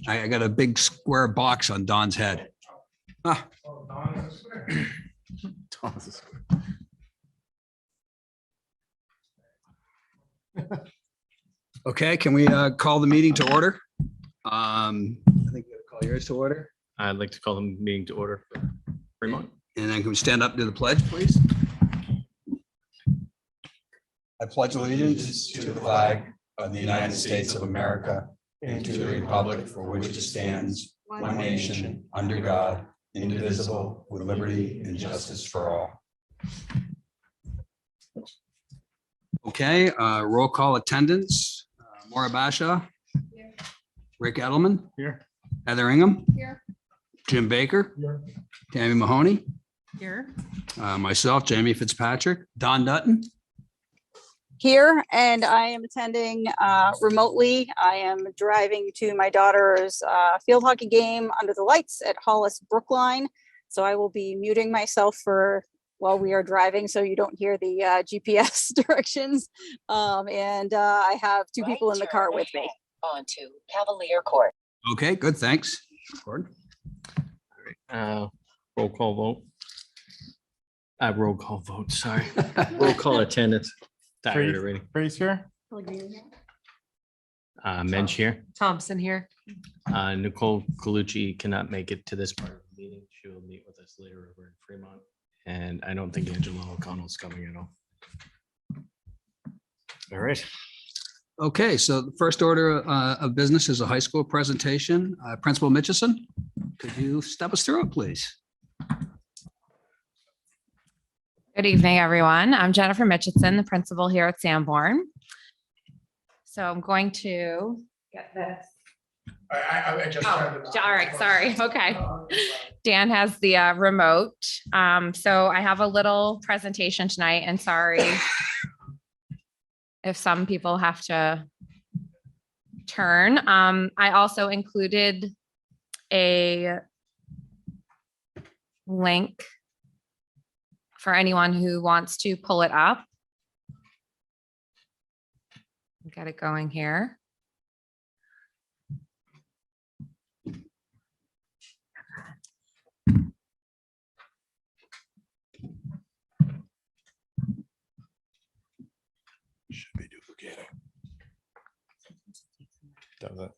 I got a big square box on Don's head. Ah, okay, can we call the meeting to order? I think we gotta call yours to order. I'd like to call the meeting to order for Fremont. And then can we stand up to the pledge, please? I pledge allegiance to the flag of the United States of America and to the republic for which it stands, one nation, under God, indivisible, with liberty and justice for all. Okay, roll call attendance. Maura Basha. Here. Rick Edelman. Here. Heather Ingham. Here. Jim Baker. Here. Tammy Mahoney. Here. Myself, Jamie Fitzpatrick. Don Dutton. Here, and I am attending remotely. I am driving to my daughter's field hockey game under the lights at Hollis Brookline. So I will be muting myself while we are driving so you don't hear the GPS directions. And I have two people in the car with me. Onto Cavalier Court. Okay, good, thanks. Gordon. Roll call vote. Roll call vote, sorry. Roll call attendance. Tired already. Fraser, Mensch here. Thompson here. Nicole Colucci cannot make it to this part of the meeting. She will meet with us later over in Fremont. And I don't think Angela O'Connell's coming at all. All right. Okay, so the first order of business is a high school presentation. Principal Mitchison, could you step us through it, please? Good evening, everyone. I'm Jennifer Mitchison, the principal here at Sanborn. So I'm going to get this. I just. All right, sorry. Okay. Dan has the remote. So I have a little presentation tonight, and sorry if some people have to turn. I also included a link for anyone who wants to pull it up. Get it going here. Should be duplicated. Does it?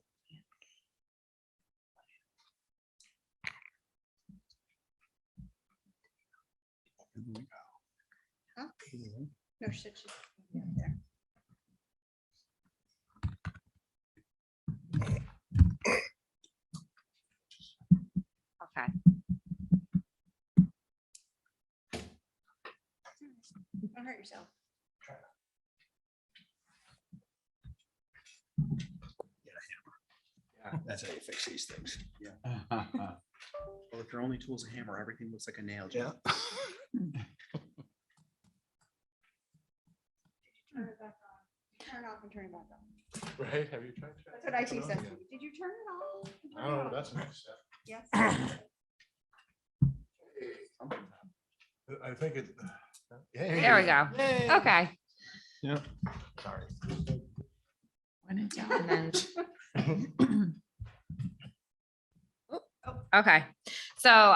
No shit. Okay. Don't hurt yourself. That's how you fix these things. Yeah. Well, if your only tool is a hammer, everything looks like a nail. Yeah. Turn it back on. Turn it off and turn it back on. Right? Have you tried? That's what IT said. Did you turn it off? I don't know, that's the next step. Yes. I think it. There we go. Okay. Yeah. Sorry. When it's down, and then- Okay, so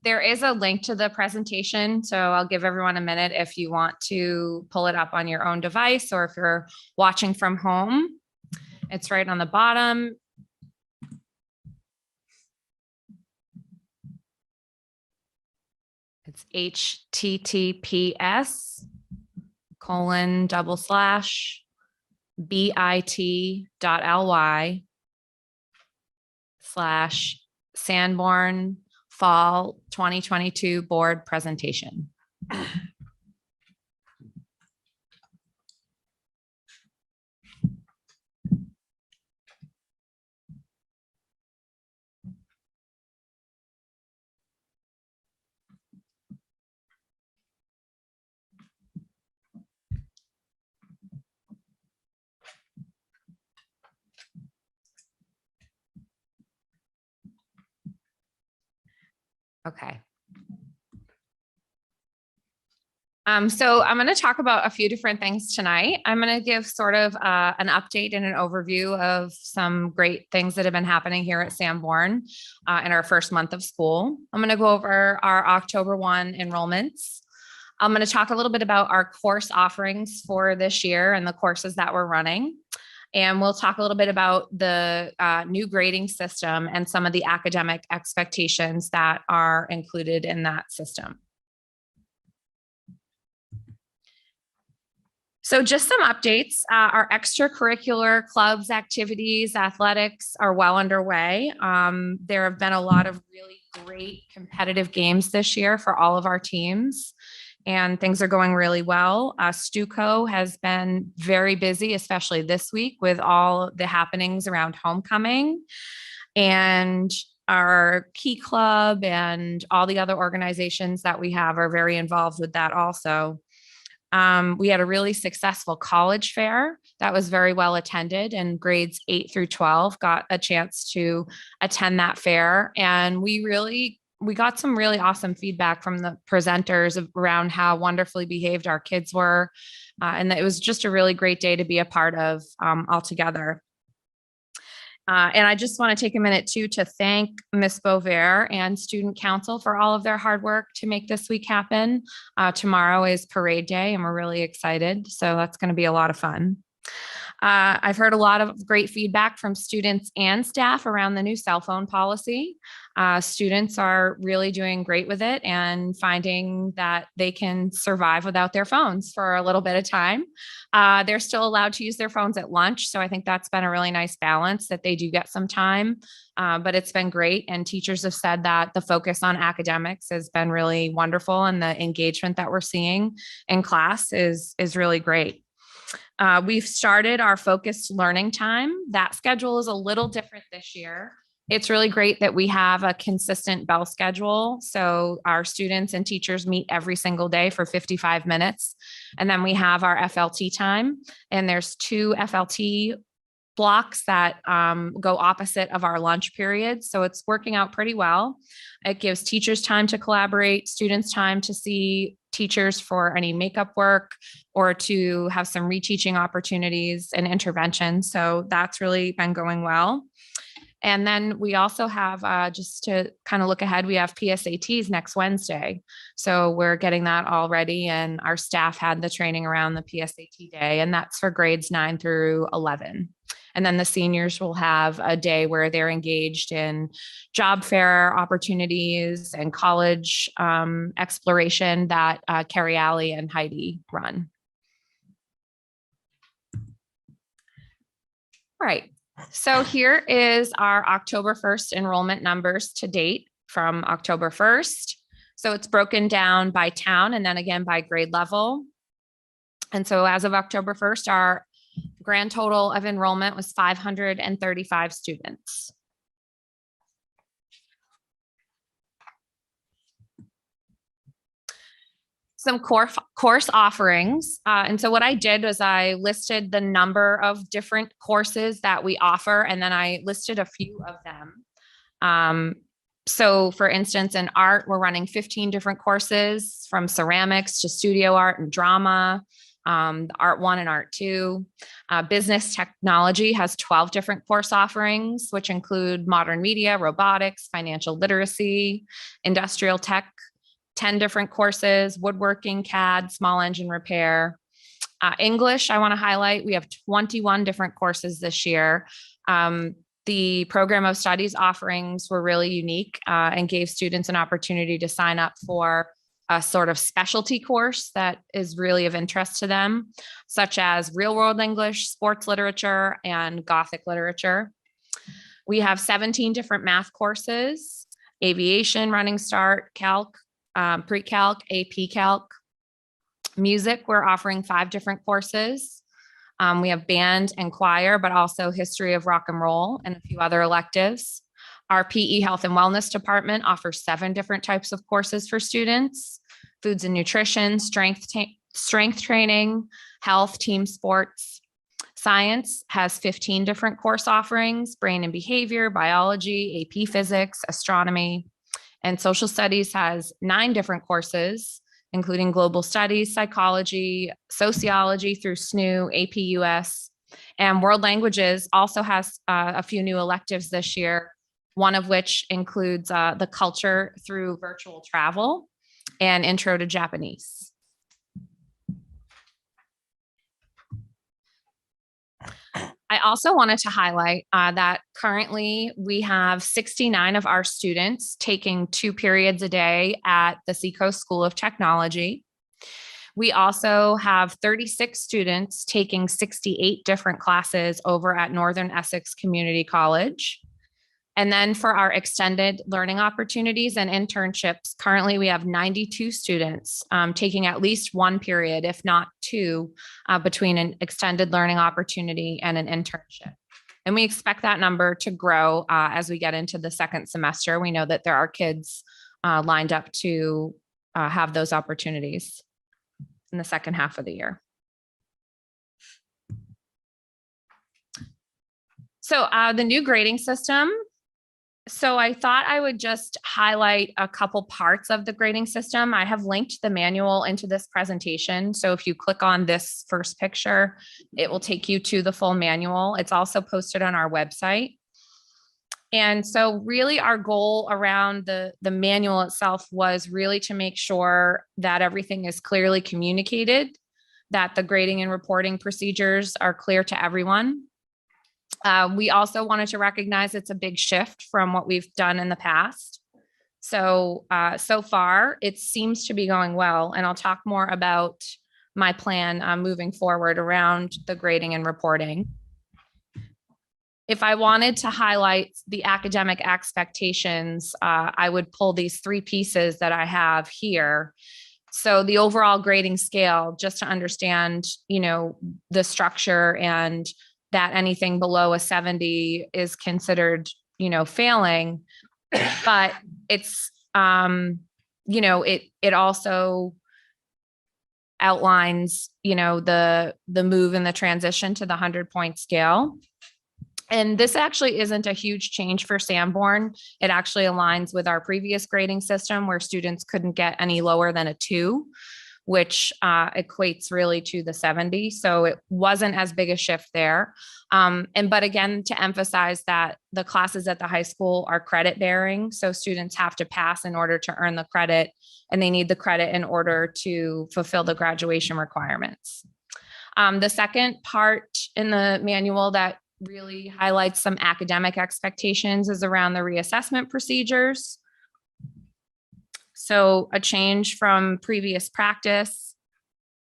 there is a link to the presentation, so I'll give everyone a minute if you want to pull it up on your own device or if you're watching from home. It's right on the bottom. It's https://bit.ly/Sanborn Fall 2022 board presentation. Okay. So I'm going to talk about a few different things tonight. I'm going to give sort of an update and an overview of some great things that have been happening here at Sanborn in our first month of school. I'm going to go over our October 1 enrollments. I'm going to talk a little bit about our course offerings for this year and the courses that we're running. And we'll talk a little bit about the new grading system and some of the academic expectations that are included in that system. So just some updates. Our extracurricular clubs, activities, athletics are well underway. There have been a lot of really great competitive games this year for all of our teams, and things are going really well. Stuco has been very busy, especially this week with all the happenings around homecoming. And our Key Club and all the other organizations that we have are very involved with that also. We had a really successful college fair that was very well attended, and grades 8 through 12 got a chance to attend that fair. And we got some really awesome feedback from the presenters around how wonderfully behaved our kids were. And it was just a really great day to be a part of altogether. And I just want to take a minute too to thank Ms. Bover and Student Council for all of their hard work to make this week happen. Tomorrow is parade day and we're really excited. So that's going to be a lot of fun. I've heard a lot of great feedback from students and staff around the new cell phone policy. Students are really doing great with it and finding that they can survive without their phones for a little bit of time. They're still allowed to use their phones at lunch. So I think that's been a really nice balance that they do get some time, but it's been great. And teachers have said that the focus on academics has been really wonderful. And the engagement that we're seeing in class is really great. We've started our focused learning time. That schedule is a little different this year. It's really great that we have a consistent bell schedule. So our students and teachers meet every single day for 55 minutes. And then we have our FLT time. And there's 2 FLT blocks that go opposite of our lunch period. So it's working out pretty well. It gives teachers time to collaborate, students time to see teachers for any makeup work or to have some reteaching opportunities and interventions. So that's really been going well. And then we also have, just to kind of look ahead, we have PSATs next Wednesday. So we're getting that all ready, and our staff had the training around the PSAT day, and that's for grades 9 through 11. And then the seniors will have a day where they're engaged in job fair opportunities and college exploration that Carrie Alley and Heidi run. All right. So here is our October 1st enrollment numbers to date from October 1st. So it's broken down by town and then again by grade level. And so as of October 1st, our grand total of enrollment was 535 students. Some course offerings. And so what I did was I listed the number of different courses that we offer, and then I listed a few of them. So for instance, in art, we're running 15 different courses, from ceramics to studio art and drama, Art 1 and Art 2. Business technology has 12 different course offerings, which include modern media, robotics, financial literacy, industrial tech, 10 different courses, woodworking, CAD, small engine repair. English, I want to highlight, we have 21 different courses this year. The program of studies offerings were really unique and gave students an opportunity to sign up for a sort of specialty course that is really of interest to them, such as real world English, sports literature, and Gothic literature. We have 17 different math courses: aviation, running start, calc, pre-calc, AP calc. Music, we're offering 5 different courses. We have band and choir, but also history of rock and roll and a few other electives. Our PE health and wellness department offers 7 different types of courses for students: foods and nutrition, strength training, health, team sports. Science has 15 different course offerings: brain and behavior, biology, AP physics, astronomy. And social studies has 9 different courses, including global studies, psychology, sociology through SNU, APUS, and world languages also has a few new electives this year, one of which includes the culture through virtual travel and intro to Japanese. I also wanted to highlight that currently we have 69 of our students taking 2 periods a day at the Seacoast School of Technology. We also have 36 students taking 68 different classes over at Northern Essex Community College. And then for our extended learning opportunities and internships, currently we have 92 students taking at least 1 period, if not 2, between an extended learning opportunity and an internship. And we expect that number to grow as we get into the second semester. We know that there are kids lined up to have those opportunities in the second half of the year. So the new grading system. So I thought I would just highlight a couple parts of the grading system. I have linked the manual into this presentation. So if you click on this first picture, it will take you to the full manual. It's also posted on our website. And so really our goal around the manual itself was really to make sure that everything is clearly communicated, that the grading and reporting procedures are clear to everyone. We also wanted to recognize it's a big shift from what we've done in the past. So, so far it seems to be going well, and I'll talk more about my plan moving forward around the grading and reporting. If I wanted to highlight the academic expectations, I would pull these 3 pieces that I have here. So the overall grading scale, just to understand, you know, the structure and that anything below a 70 is considered, you know, failing, but it's, you know, it also outlines, you know, the move and the transition to the 100-point scale. And this actually isn't a huge change for Sanborn. It actually aligns with our previous grading system where students couldn't get any lower than a 2, which equates really to the 70. So it wasn't as big a shift there. But again, to emphasize that the classes at the high school are credit bearing. So students have to pass in order to earn the credit, and they need the credit in order to fulfill the graduation requirements. The second part in the manual that really highlights some academic expectations is around the reassessment procedures. So a change from previous practice,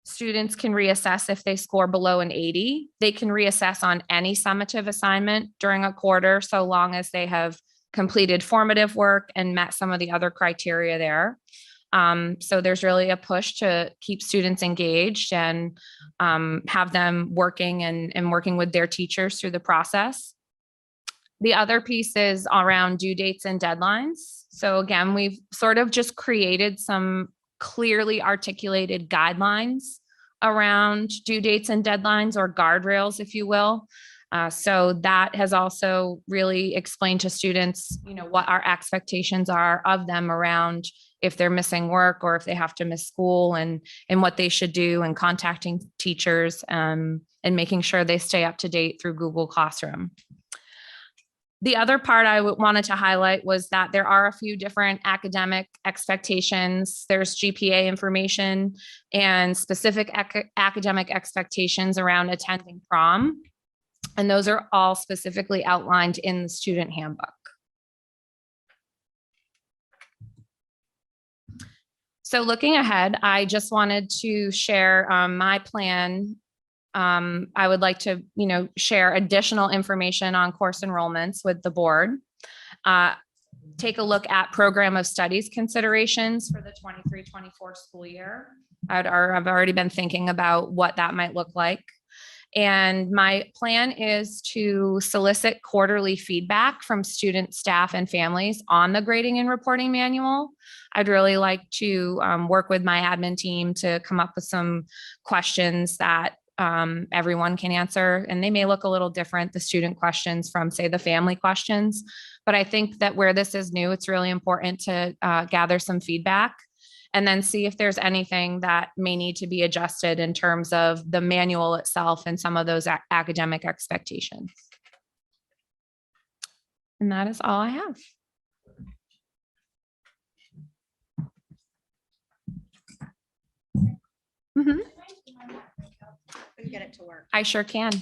students can reassess if they score below an 80. They can reassess on any summative assignment during a quarter, so long as they have completed formative work and met some of the other criteria there. So there's really a push to keep students engaged and have them working and working with their teachers through the process. The other piece is around due dates and deadlines. So again, we've sort of just created some clearly articulated guidelines around due dates and deadlines, or guardrails, if you will. So that has also really explained to students, you know, what our expectations are of them around if they're missing work or if they have to miss school, and what they should do, and contacting teachers and making sure they stay up to date through Google Classroom. The other part I wanted to highlight was that there are a few different academic expectations. There's GPA information and specific academic expectations around attending prom. And those are all specifically outlined in the student handbook. So looking ahead, I just wanted to share my plan. I would like to, you know, share additional information on course enrollments with the board. Take a look at program of studies considerations for the 23-24 school year. I've already been thinking about what that might look like. And my plan is to solicit quarterly feedback from students, staff, and families on the grading and reporting manual. I'd really like to work with my admin team to come up with some questions that everyone can answer. And they may look a little different, the student questions from, say, the family questions. But I think that where this is new, it's really important to gather some feedback. and then see if there's anything that may need to be adjusted in terms of the manual itself and some of those academic expectations. And that is all I have. Mhm. Get it to work. I sure can.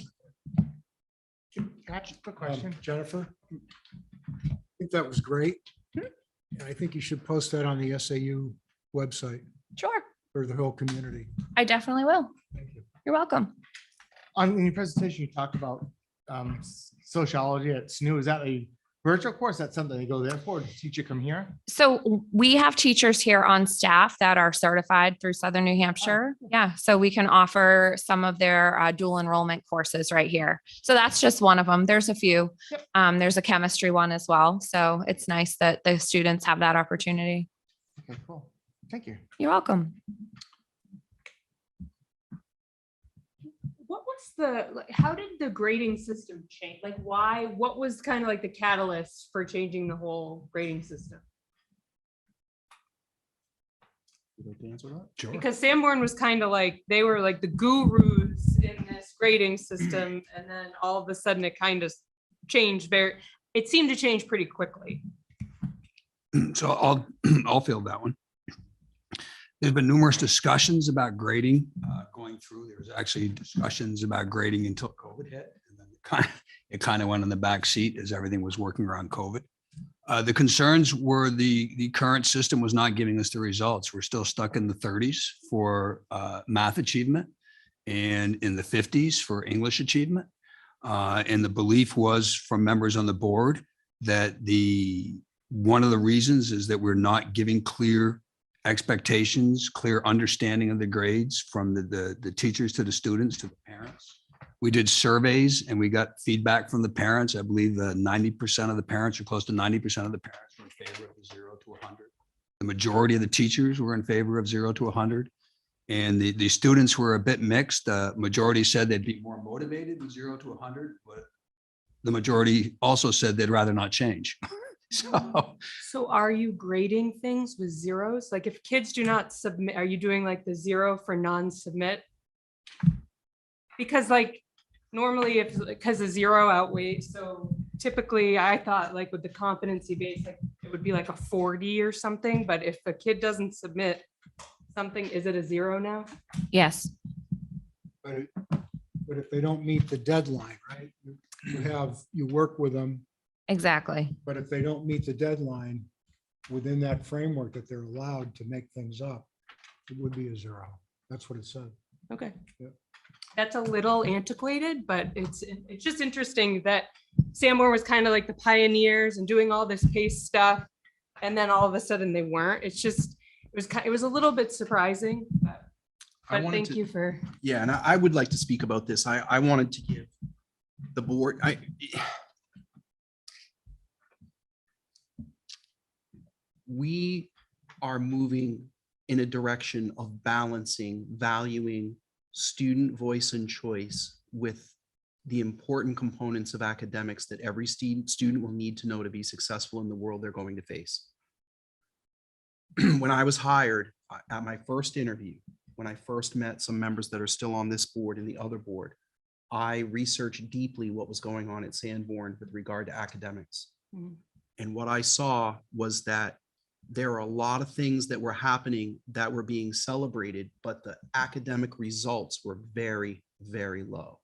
Gotcha. Quick question. Jennifer, I think that was great. And I think you should post that on the SAU website Sure. for the whole community. I definitely will. Thank you. You're welcome. In your presentation, you talked about sociology at SNU. Is that a virtual course? That's something they go there for? Does the teacher come here? So we have teachers here on staff that are certified through Southern New Hampshire. Yeah, so we can offer some of their dual enrollment courses right here. So that's just one of them. There's a few. There's a chemistry one as well. So it's nice that the students have that opportunity. Okay, cool. Thank you. You're welcome. What was how did the grading system change? Like what was kind of like the catalyst for changing the whole grading system? Would you like to answer that? Sure. Because Sanborn was kind of like, they were like the gurus in this grading system. And then all of a sudden it kind of changed it seemed to change pretty quickly. So I'll field that one. There's been numerous discussions about grading going through. There was actually discussions about grading until COVID hit. And then it kind of went in the back seat as everything was working around COVID. The concerns were the current system was not giving us the results. We're still stuck in the 30s for math achievement and in the 50s for English achievement. And the belief was from members on the board that one of the reasons is that we're not giving clear expectations, clear understanding of the grades from the teachers to the students to the parents. We did surveys and we got feedback from the parents. I believe 90% of the parents, or close to 90% of the parents, were in favor of the 0 to 100. The majority of the teachers were in favor of 0 to 100. And the students were a bit mixed. Majority said they'd be more motivated with 0 to 100, but the majority also said they'd rather not change. So are you grading things with zeros? Like if kids do not submit, are you doing like the 0 for non-submit? Because like normally because the 0 outweighs, so typically I thought like with the competency base, like it would be like a 40 or something, but if a kid doesn't submit something, is it a 0 now? Yes. But if they don't meet the deadline, right? You work with them, Exactly. but if they don't meet the deadline within that framework that they're allowed to make things up, it would be a 0. That's what it said. Okay. Yeah. That's a little antiquated, but it's just interesting that Sanborn was kind of like the pioneers and doing all this PACE stuff. And then all of a sudden they weren't. It was a little bit surprising, but thank you for. Yeah, and I would like to speak about this. I wanted to give the board, we are moving in a direction of balancing, valuing student voice and choice with the important components of academics that every student will need to know to be successful in the world they're going to face. When I was hired at my first interview, when I first met some members that are still on this board and the other board, I researched deeply what was going on at Sanborn with regard to academics. Mhm. And what I saw was that there are a lot of things that were happening that were being celebrated, but the academic results were very, very low.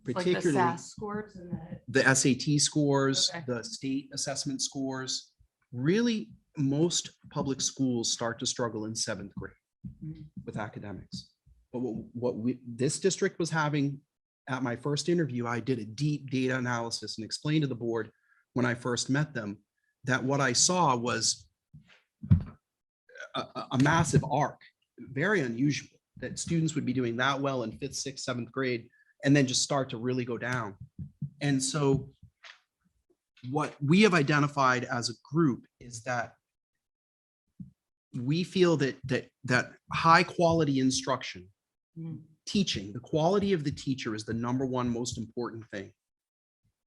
Like the Particularly SAS scores and the SAT scores, Okay. the state assessment scores. Really, most public schools start to struggle in 7th grade Mhm. with academics. But this district was having, at my first interview, I did a deep data analysis and explained to the board when I first met them that what I saw was a massive arc, very unusual, that students would be doing that well in 5th, 6th, 7th grade, and then just start to really go down. And so what we have identified as a group is that we feel that high quality instruction, Mhm. teaching, the quality of the teacher is the #1 most important thing.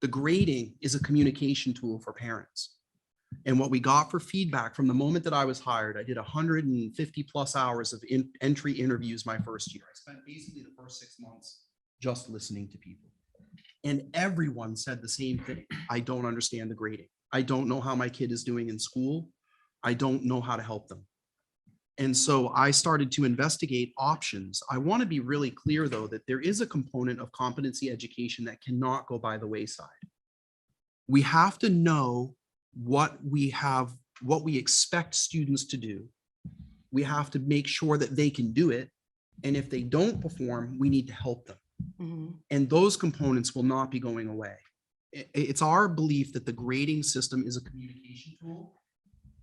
The grading is a communication tool for parents. And what we got for feedback from the moment that I was hired, I did 150 plus hours of entry interviews my first year. I spent basically the first 6 months just listening to people. And everyone said the same thing. I don't understand the grading. I don't know how my kid is doing in school. I don't know how to help them. And so I started to investigate options. I want to be really clear, though, that there is a component of competency education that cannot go by the wayside. We have to know what we expect students to do. We have to make sure that they can do it. And if they don't perform, we need to help them. Mhm. And those components will not be going away. It's our belief that the grading system is a communication tool,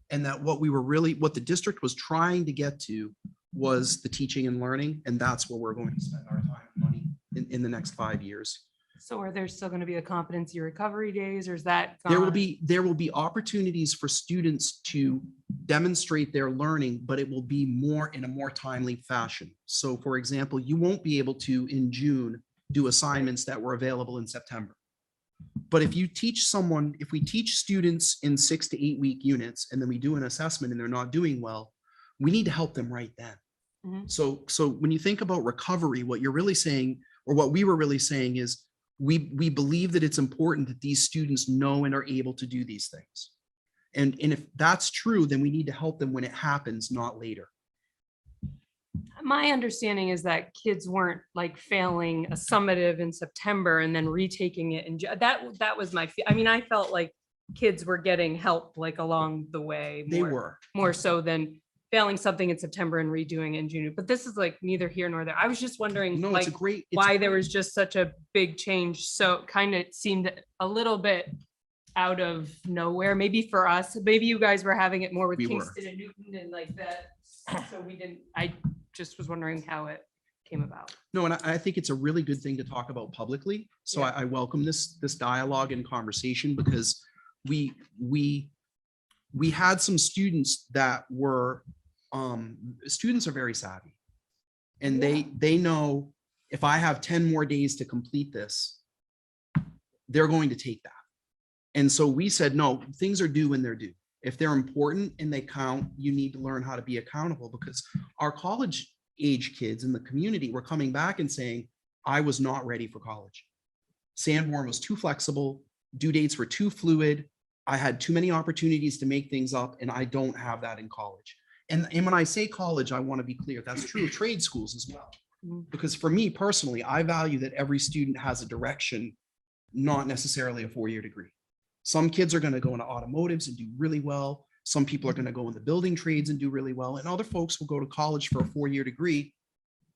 and that what the district was trying to get to was the teaching and learning, and that's where we're going to spend our time and money in the next 5 years. So are there still going to be the competency recovery days, or is that? There will gone? be opportunities for students to demonstrate their learning, but it will be in a more timely fashion. So for example, you won't be able to in June do assignments that were available in September. But if we teach students in 6 to 8 week units, and then we do an assessment and they're not doing well, we need to help them right then. Mhm. So when you think about recovery, what you're really saying, or what we were really saying, is we believe that it's important that these students know and are able to do these things. And if that's true, then we need to help them when it happens, not later. My understanding is that kids weren't like failing a summative in September and then retaking it. And that was I mean, I felt like kids were getting help like along the way. They were. More so than failing something in September and redoing it in June. But this is like neither here nor there. I was just wondering No, like why there was just such a big change. So kind of seemed a little bit out of nowhere, maybe for us. Maybe you guys were having it more with We were. Kingston and Newton and like that. So I just was wondering how it came about. No, and I think it's a really good thing to talk about publicly. So Yeah. I welcome this dialogue and conversation, because we had some students that were, students are very savvy. And they know, if I have 10 more days to complete this, they're going to take that. And so we said, no, things are due when they're due. If they're important and they count, you need to learn how to be accountable, because our college age kids in the community were coming back and saying, I was not ready for college. Sanborn was too flexible. Due dates were too fluid. I had too many opportunities to make things up, and I don't have that in college. And when I say college, I want to be clear, that's true of trade schools as well. Because for me personally, I value that every student has a direction, not necessarily a 4-year degree. Some kids are going to go into automotives and do really well. Some people are going to go into building trades and do really well. And other folks will go to college for a 4-year degree.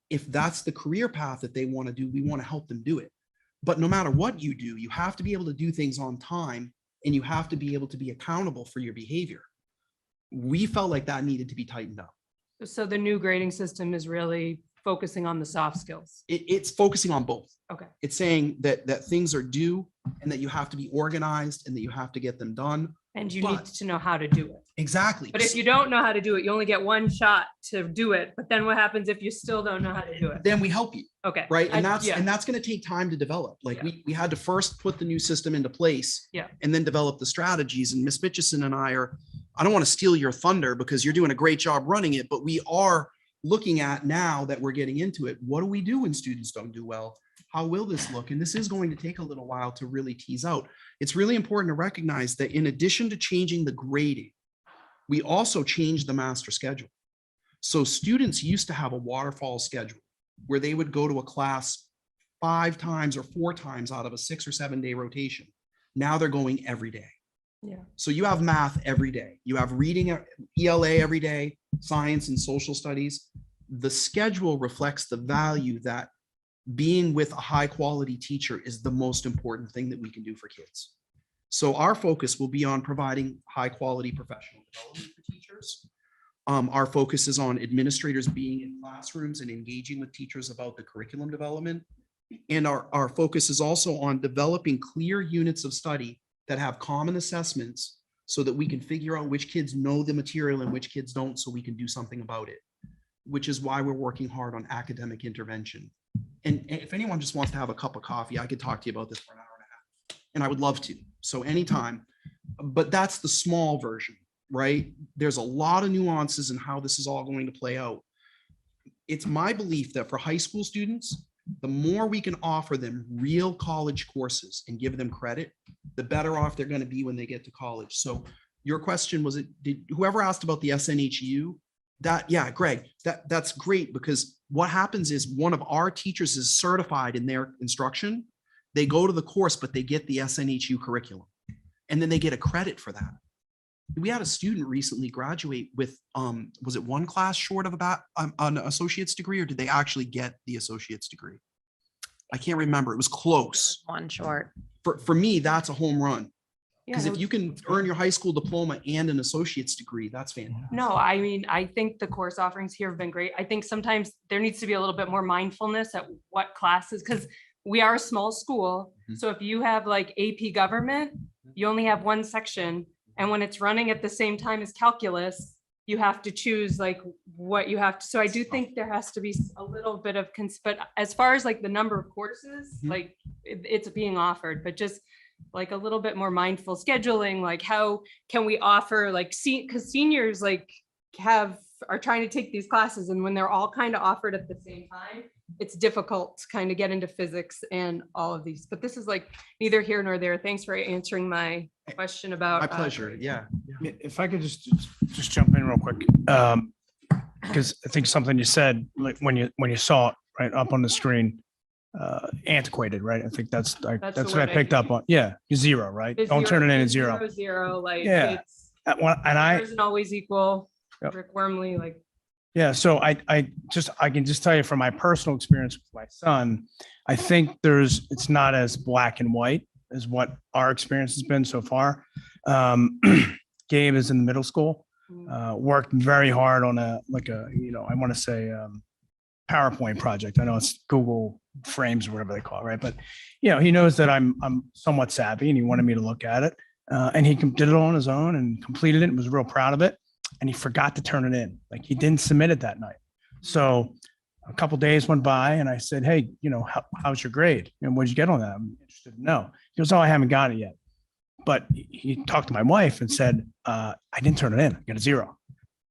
If that's the career path that they want to do, we want to help them do it. But no matter what you do, you have to be able to do things on time, and you have to be able to be accountable for your behavior. We felt like that needed to be tightened up. So the new grading system is really focusing on the soft skills. It's focusing on both. Okay. It's saying that things are due, and that you have to be organized, and that you have to get them done. And you But- need to know how to do it. Exactly. But if you don't know how to do it, you only get one shot to do it. But then what happens if you still don't know how to do it? Then we help you. Okay. Right. And yeah. that's going to take time to develop. Like Yeah. we had to first put the new system into place. Yeah. And then develop the strategies. And Ms. Mitchison and I don't want to steal your thunder, because you're doing a great job running it, but we are looking at, now that we're getting into it, what do we do when students don't do well? How will this look? And this is going to take a little while to really tease out. It's really important to recognize that in addition to changing the grading, we also changed the master schedule. So students used to have a waterfall schedule where they would go to a class 5 times or 4 times out of a 6 or 7 day rotation. Now they're going every day. Yeah. So you have math every day. You have reading, ELA every day, science and social studies. The schedule reflects the value that being with a high quality teacher is the most important thing that we can do for kids. So our focus will be on providing high quality professional development for teachers. Our focus is on administrators being in classrooms and engaging with teachers about the curriculum development. And our focus is also on developing clear units of study that have common assessments, so that we can figure out which kids know the material and which kids don't, so we can do something about it, which is why we're working hard on academic intervention. And if anyone just wants to have a cup of coffee, I could talk to you about this for an hour and a half, and I would love to. So anytime, but that's the small version, right? There's a lot of nuances in how this is all going to play out. It's my belief that for high school students, the more we can offer them real college courses and give them credit, the better off they're going to be when they get to college. So your question was, did whoever asked about the SNHU, yeah, Greg, that's great, because what happens is one of our teachers is certified in their instruction. They go to the course, but they get the SNHU curriculum, and then they get a credit for that. We had a student recently graduate with, was it one class short of an associate's degree, or did they actually get the associate's degree? I can't remember. It was close. One short. For me, that's a home run. Because Yeah, if you can earn your high school diploma and an associate's degree, that's fantastic. No, I mean, I think the course offerings here have been great. I think sometimes there needs to be a little bit more mindfulness at what classes, because we are a small school. Mhm. So if you have like AP government, you only have one section. And when it's running at the same time as calculus, you have to choose like what you have to. So I do think there has to be a little bit of, but as far as like the number of courses, Mhm. like it's being offered, but just like a little bit more mindful scheduling, like how can we offer like, because seniors like are trying to take these classes, and when they're all kind of offered at the same time, it's difficult to kind of get into physics and all of these, but this is like neither here nor there. Thanks for answering my question about. My pleasure. Yeah. If I could just jump in real quick, because I think something you said, like when you saw it right up on the screen, antiquated, right? I think that's the what I word I picked up on. Yeah, zero, right? Don't turn it in at It's zero. Zero, like Yeah. it's, And I, isn't always equal. Yep. Rick Wormley, like. yeah, so I can just tell you from my personal experience with my son, I think it's not as black and white as what our experience has been so far. Gabe is in the middle school, worked very hard on I want to say PowerPoint project. I know it's Google Frames or whatever they call it, right? But he knows that I'm somewhat savvy, and he wanted me to look at it, and he did it all on his own and completed it and was real proud of it. And he forgot to turn it in. Like, he didn't submit it that night. So a couple days went by, and I said, "Hey, how's your grade? And what'd you get on that? I'm interested to know." He goes, "Oh, I haven't got it yet." But he talked to my wife and said, "I didn't turn it in. I got a zero."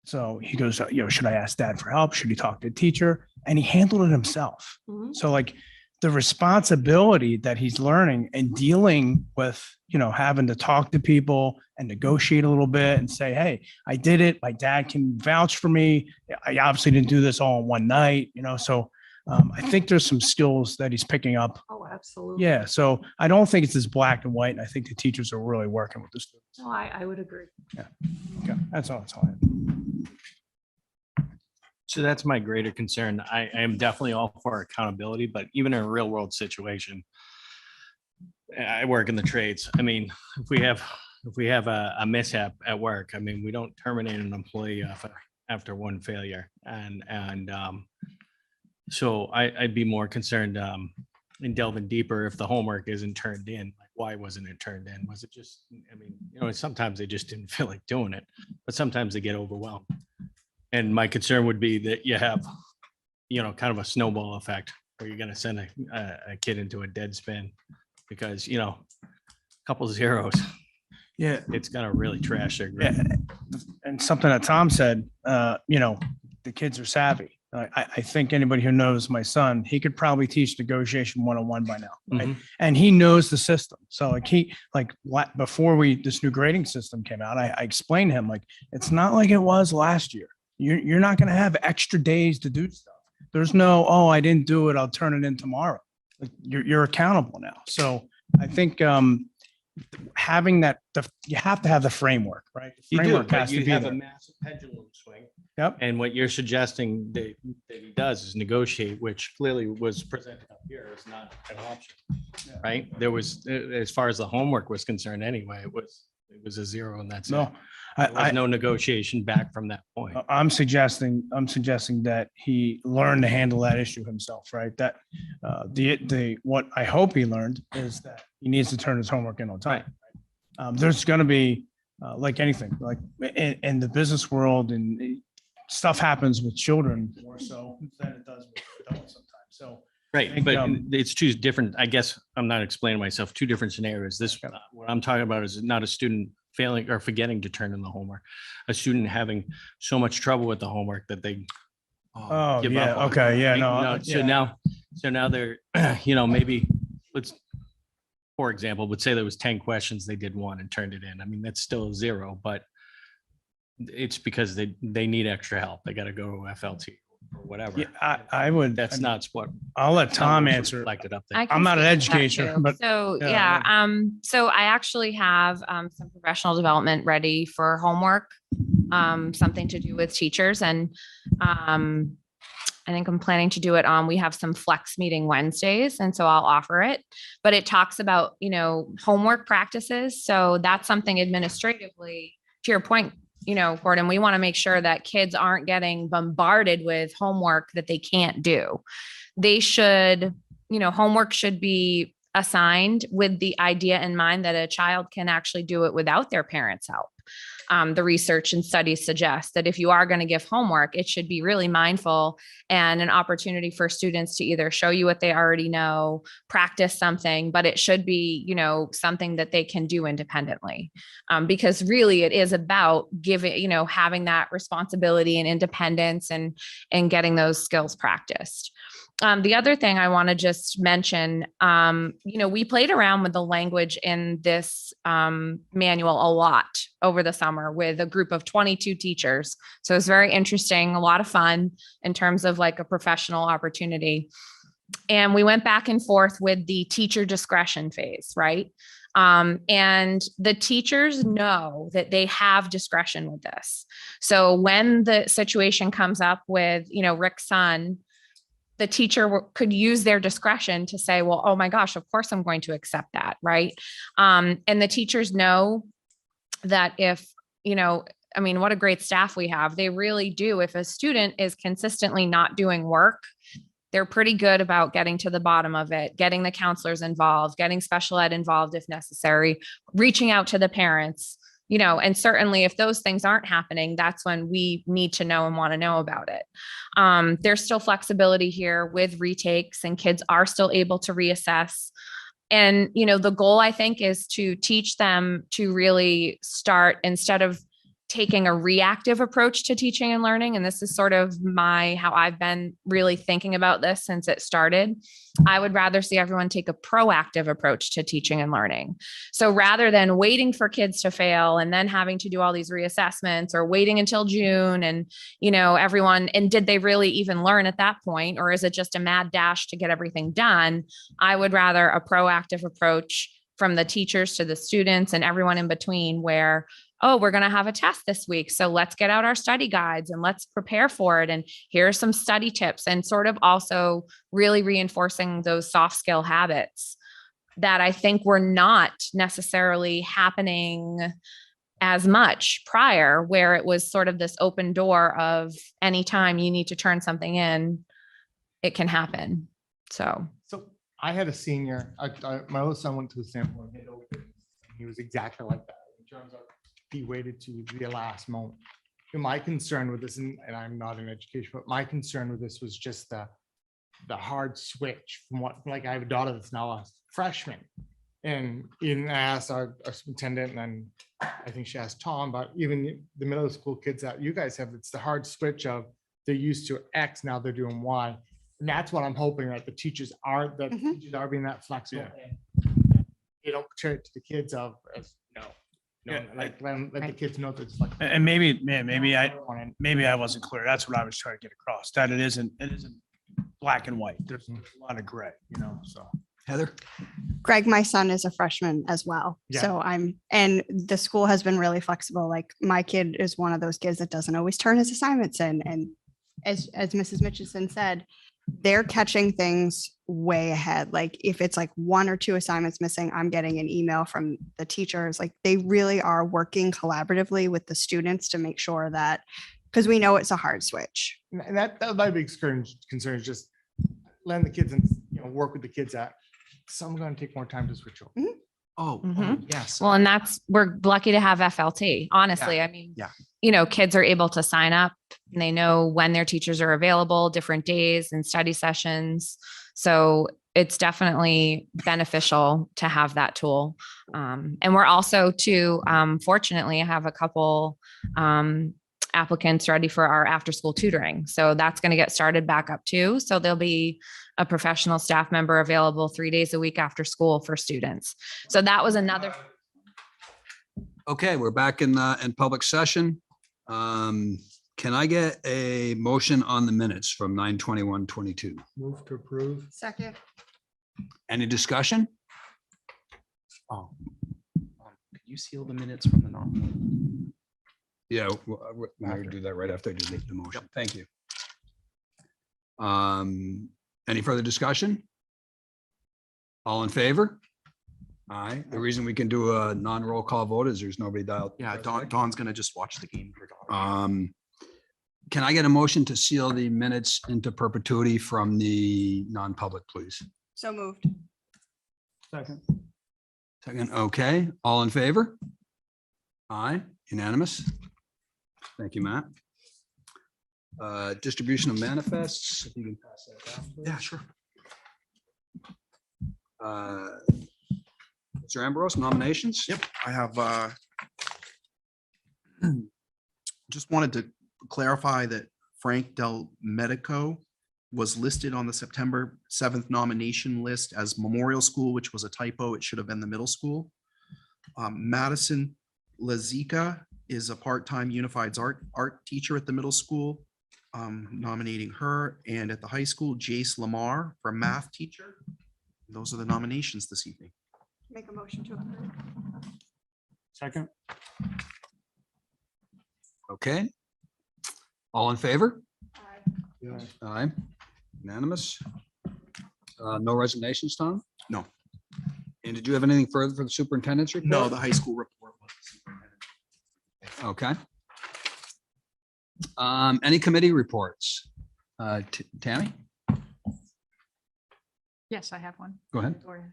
So he goes, "Should I ask Dad for help? Should he talk to the teacher?" And he handled it himself. Mhm. So like the responsibility that he's learning and dealing with, having to talk to people and negotiate a little bit and say, "Hey, I did it. My dad can vouch for me. I obviously didn't do this all in one night," So I think there's some skills that he's picking up. Oh, absolutely. Yeah. So I don't think it's as black and white. And I think the teachers are really working with the students. No, I would agree. Okay. That's all I have. So that's my greater concern. I am definitely all for accountability, but even in a real world situation, I work in the trades. I mean, if we have a mishap at work, I mean, we don't terminate an employee after one failure. And so I'd be more concerned in delving deeper if the homework isn't turned in. Like, why wasn't it turned in? Was it just, I mean, sometimes they just didn't feel like doing it, but sometimes they get overwhelmed. And my concern would be that you have, kind of a snowball effect where you're going to send a kid into a dead spin because, a couple zeros, Yeah. it's going to really trash their grade. Yeah. And something that Tom said, the kids are savvy. I think anybody who knows my son, he could probably teach negotiation 101 by now. Right? Mhm. And he knows the system. So before this new grading system came out, I explained to him, it's not like it was last year. You're not going to have extra days to do stuff. There's no, "Oh, I didn't do it, I'll turn it in tomorrow." You're accountable now. So I think having that, you have to have the framework, right? The You do, framework but has to you be have a there. massive pendulum swing. Yep. And what you're suggesting that he does is negotiate, which clearly was presented up here as not an option, right? There was, as far as the homework was concerned anyway, it was a zero, and that's it. No, There was no negotiation back from that point. I'm suggesting that he learned to handle that issue himself, right? That what I hope he learned is that he needs to turn his homework in on time. There's going to be like anything, like in the business world, and stuff happens with children more so than it does with adults sometimes. So Right, think, but it's two different, I guess, I'm not explaining myself, two different scenarios. This, what I'm talking about is not a student failing or forgetting to turn in the homework. A student having so much trouble with the homework that they Oh, give yeah, up on. okay, yeah, Right? no. So now they're, maybe, let's, for example, would say there was 10 questions, they did one and turned it in. I mean, that's still a zero, but it's because they need extra help. They got to go to FLT or whatever. Yeah, I would. That's not what. I'll let that's not Tom what's answer. reflected up there. I can I'm not an speak to that educator, too. but So yeah, so I actually have some professional development ready for homework, something to do with teachers, and I think I'm planning to do it on, we have some flex meeting Wednesdays, and so I'll offer it. But it talks about, homework practices. So that's something administratively, to your point, Gordon, we want to make sure that kids aren't getting bombarded with homework that they can't do. They should, homework should be assigned with the idea in mind that a child can actually do it without their parents' help. The research and studies suggest that if you are going to give homework, it should be really mindful and an opportunity for students to either show you what they already know, practice something, but it should be, something that they can do independently. Because really it is about giving, having that responsibility and independence and getting those skills practiced. The other thing I want to just mention, we played around with the language in this manual a lot over the summer with a group of 22 teachers. So it's very interesting, a lot of fun in terms of like a professional opportunity. And we went back and forth with the teacher discretion phase, right? And the teachers know that they have discretion with this. So when the situation comes up with, Rick's son, the teacher could use their discretion to say, well, oh my gosh, of course I'm going to accept that. Right. And the teachers know that if, what a great staff we have. They really do. If a student is consistently not doing work, they're pretty good about getting to the bottom of it, getting the counselors involved, getting special ed involved if necessary, reaching out to the parents, and certainly if those things aren't happening, that's when we need to know and want to know about it. There's still flexibility here with retakes, and kids are still able to reassess. And, the goal, I think, is to teach them to really start, instead of taking a reactive approach to teaching and learning. And this is sort of how I've been really thinking about this since it started. I would rather see everyone take a proactive approach to teaching and learning. So rather than waiting for kids to fail and then having to do all these reassessments, or waiting until June and, everyone, and did they really even learn at that point? Or is it just a mad dash to get everything done? I would rather a proactive approach from the teachers to the students and everyone in between, where, oh, we're going to have a test this week, so let's get out our study guides and let's prepare for it. And here are some study tips, and sort of also really reinforcing those soft skill habits that I think were not necessarily happening as much prior, where it was sort of this open door of anytime you need to turn something in, it can happen. So I had a senior, my little son went to the Sanborn. He was exactly like that in terms of he waited to the last moment. And my concern with this, and I'm not in education, but my concern with this was just the hard switch from I have a daughter that's now a freshman. And even I asked our superintendent, and then I think she asked Tom, but even the middle school kids that you guys have, it's the hard switch of they're used to X, now they're doing Y. And that's what I'm hoping that the teachers are being that flexible. And they don't portray it to the kids let the kids know that it's like. And maybe I wasn't clear. That's what I was trying to get across, that it isn't black and white. There's a lot of gray, so. Heather? Greg, my son is a freshman as well. Yeah. So and the school has been really flexible. Like my kid is one of those kids that doesn't always turn his assignments in. And as Mrs. Mitchison said, they're catching things way ahead. Like if it's like 1 or 2 assignments missing, I'm getting an email from the teachers. Like they really are working collaboratively with the students to make sure that, because we know it's a hard switch. And that my big concern is just letting the kids and work with the kids that some are going to take more time to switch over. Yes. Well, and we're lucky to have FLT. Honestly, I mean, kids are able to sign up and they know when their teachers are available, different days and study sessions. So it's definitely beneficial to have that tool. And we're also fortunately, I have a couple applicants ready for our after school tutoring. So that's going to get started back up too. So there'll be a professional staff member available 3 days a week after school for students. So that was another. Okay, we're back in public session. Can I get a motion on the minutes from 9/21/22? Move to approve. Second. Any discussion? Oh. Could you seal the minutes from the non? Yeah, we're going to do that right after I do the motion. Thank you. Any further discussion? All in favor? Aye. The reason we can do a non-roll call vote is there's nobody dialed. Yeah, Dawn's gonna just watch the game. For daughter. Can I get a motion to seal the minutes into perpetuity from the non-public, please? So moved. Second. Second, okay. All in favor? Aye, unanimous. Thank you, Matt. Distribution of manifests, if you can pass that down. please. Yeah, sure. Mr. Ambrose, nominations? Yep, I have just wanted to clarify that Frank Del Medico was listed on the September 7th nomination list as Memorial School, which was a typo. It should have been the middle school. Madison Lazica is a part-time unified art teacher at the middle school. Nominating her, and at the high school, Jace Lamar for math teacher. Those are the nominations this evening. Make a motion to approve. Second. Okay. All in favor? Yes. Aye. Unanimous. No resignations, Tom? No. And did you have anything further for the superintendent's report? No, the high school report was superintendent. Okay. Any committee reports? Tammy, Yes, I have one. go ahead. Gloria.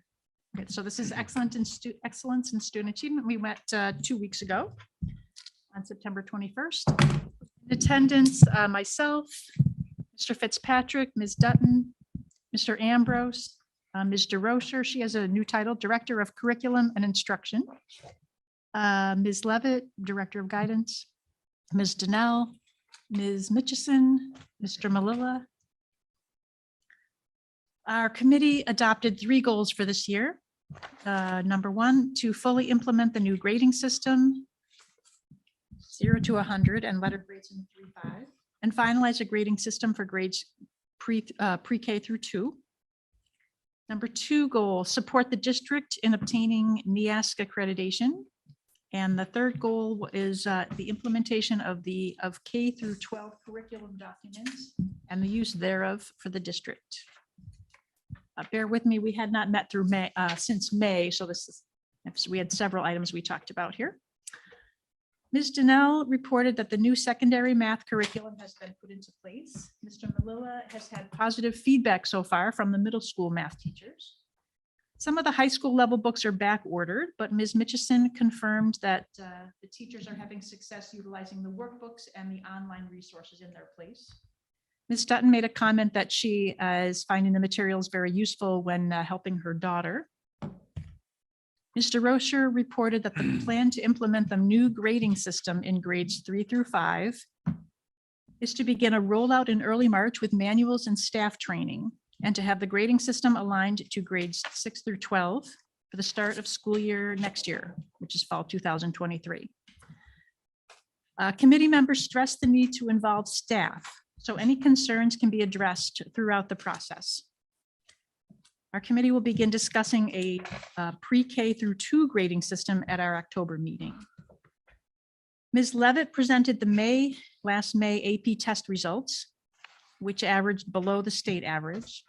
Okay, so this is excellence in student achievement. We met 2 weeks ago on September 21st. In attendance, myself, Mr. Fitzpatrick, Ms. Dutton, Mr. Ambrose, Ms. DeRocher. She has a new title, Director of Curriculum and Instruction. Ms. Levitt, Director of Guidance, Ms. Donnell, Ms. Mitchison, Mr. Malilla. Our committee adopted 3 goals for this year. Number 1, to fully implement the new grading system, 0 to 100 and letter grades in 3-5, and finalize a grading system for grades pre-K through 2. Number 2 goal, support the district in obtaining NEASC accreditation. And the 3rd goal is the implementation of K through 12 curriculum documents and the use thereof for the district. Bear with me, we had not met through May, since May, so we had several items we talked about here. Ms. Donnell reported that the new secondary math curriculum has been put into place. Mr. Malilla has had positive feedback so far from the middle school math teachers. Some of the high school level books are back ordered, but Ms. Mitchison confirmed that the teachers are having success utilizing the workbooks and the online resources in their place. Ms. Dutton made a comment that she is finding the materials very useful when helping her daughter. Mr. Rocher reported that the plan to implement the new grading system in grades 3 through 5 is to begin a rollout in early March with manuals and staff training, and to have the grading system aligned to grades 6 through 12 for the start of school year next year, which is fall 2023. Committee members stressed the need to involve staff, so any concerns can be addressed throughout the process. Our committee will begin discussing a pre-K through 2 grading system at our October meeting. Ms. Levitt presented the last May AP test results, which averaged below the state average.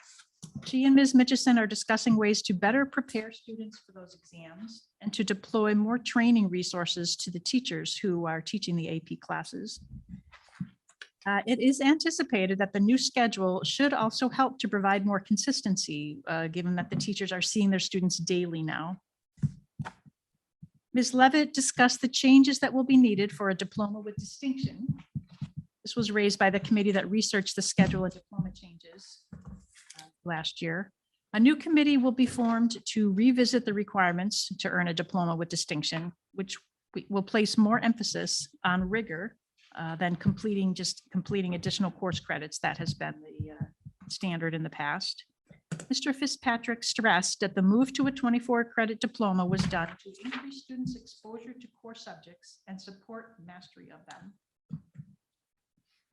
She and Ms. Mitchison are discussing ways to better prepare students for those exams and to deploy more training resources to the teachers who are teaching the AP classes. It is anticipated that the new schedule should also help to provide more consistency, given that the teachers are seeing their students daily now. Ms. Levitt discussed the changes that will be needed for a diploma with distinction. This was raised by the committee that researched the schedule of diploma changes. last year. A new committee will be formed to revisit the requirements to earn a diploma with distinction, which will place more emphasis on rigor than completing additional course credits. That has been the standard in the past. Mr. Fitzpatrick stressed that the move to a 24 credit diploma was done to increase students' exposure to core subjects and support mastery of them.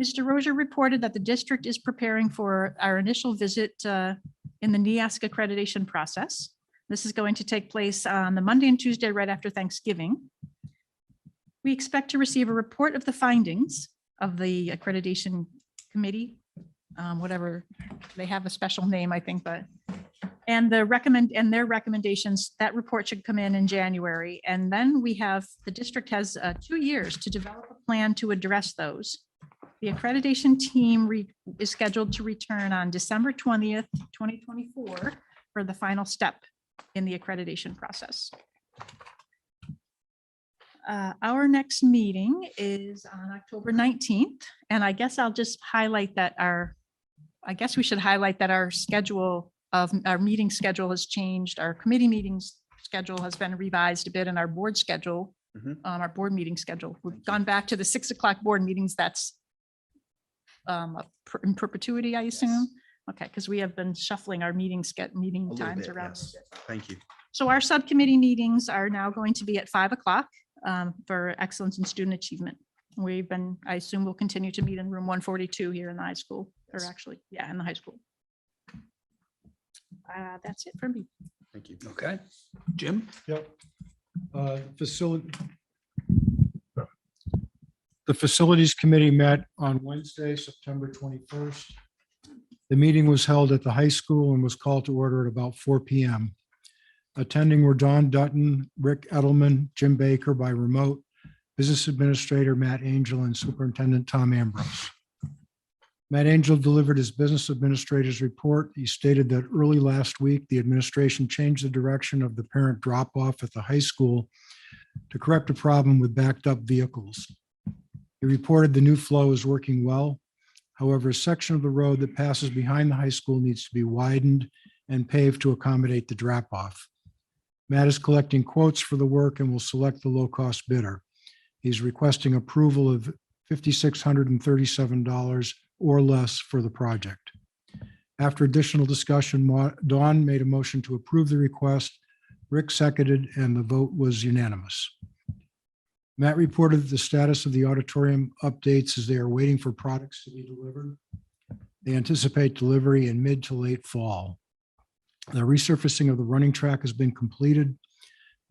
Mr. Rozier reported that the district is preparing for our initial visit in the NEASC accreditation process. This is going to take place on the Monday and Tuesday right after Thanksgiving. We expect to receive a report of the findings of the accreditation committee, whatever, they have a special name, I think, but and their recommendations. That report should come in January. And then the district has 2 years to develop a plan to address those. The accreditation team is scheduled to return on December 20th, 2024 for the final step in the accreditation process. Our next meeting is on October 19th, and I guess I'll just highlight that we should highlight that our meeting schedule has changed. Our committee meetings schedule has been revised a bit, and our board schedule, our board meeting schedule, we've gone back to the 6 o'clock board meetings. That's in perpetuity, I assume. Okay, because we have been shuffling our meeting times around. Yes. Thank you. So our subcommittee meetings are now going to be at 5 o'clock for excellence in student achievement. I assume we'll continue to meet in room 142 here in the high school, or actually, yeah, in the high school. That's it for me. Thank you. Okay. Jim? Yep. The Facilities Committee met on Wednesday, September 21st. The meeting was held at the high school and was called to order at about 4 p.m. Attending were Dawn Dutton, Rick Edelman, Jim Baker by remote, Business Administrator Matt Angel, and Superintendent Tom Ambrose. Matt Angel delivered his business administrator's report. He stated that early last week, the administration changed the direction of the parent drop-off at the high school to correct a problem with backed up vehicles. He reported the new flow is working well. However, a section of the road that passes behind the high school needs to be widened and paved to accommodate the drop-off. Matt is collecting quotes for the work and will select the low-cost bidder. He's requesting approval of $5,637 or less for the project. After additional discussion, Dawn made a motion to approve the request. Rick seconded, and the vote was unanimous. Matt reported the status of the auditorium updates as they are waiting for products to be delivered. They anticipate delivery in mid to late fall. The resurfacing of the running track has been completed.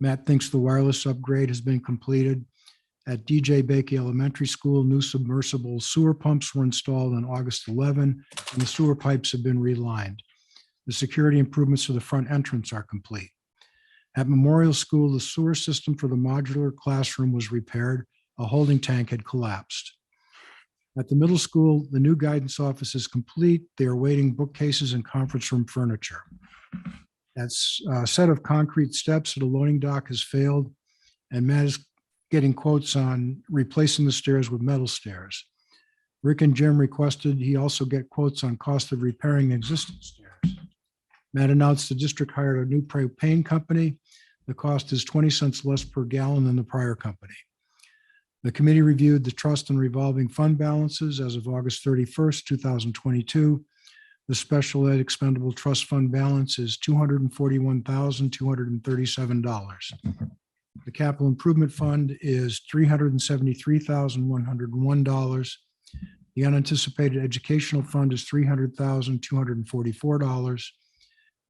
Matt thinks the wireless upgrade has been completed. At DJ Bakey Elementary School, new submersible sewer pumps were installed on August 11, and the sewer pipes have been relined. The security improvements to the front entrance are complete. At Memorial School, the sewer system for the modular classroom was repaired. A holding tank had collapsed. At the middle school, the new guidance office is complete. They are waiting bookcases and conference room furniture. That's a set of concrete steps at a loading dock has failed, and Matt is getting quotes on replacing the stairs with metal stairs. Rick and Jim requested he also get quotes on cost of repairing existing stairs. Matt announced the district hired a new propane company. The cost is 20 cents less per gallon than the prior company. The committee reviewed the trust and revolving fund balances as of August 31st, 2022. The special ed expendable trust fund balance is $241,237. The capital improvement fund is $373,101. The unanticipated educational fund is $300,244.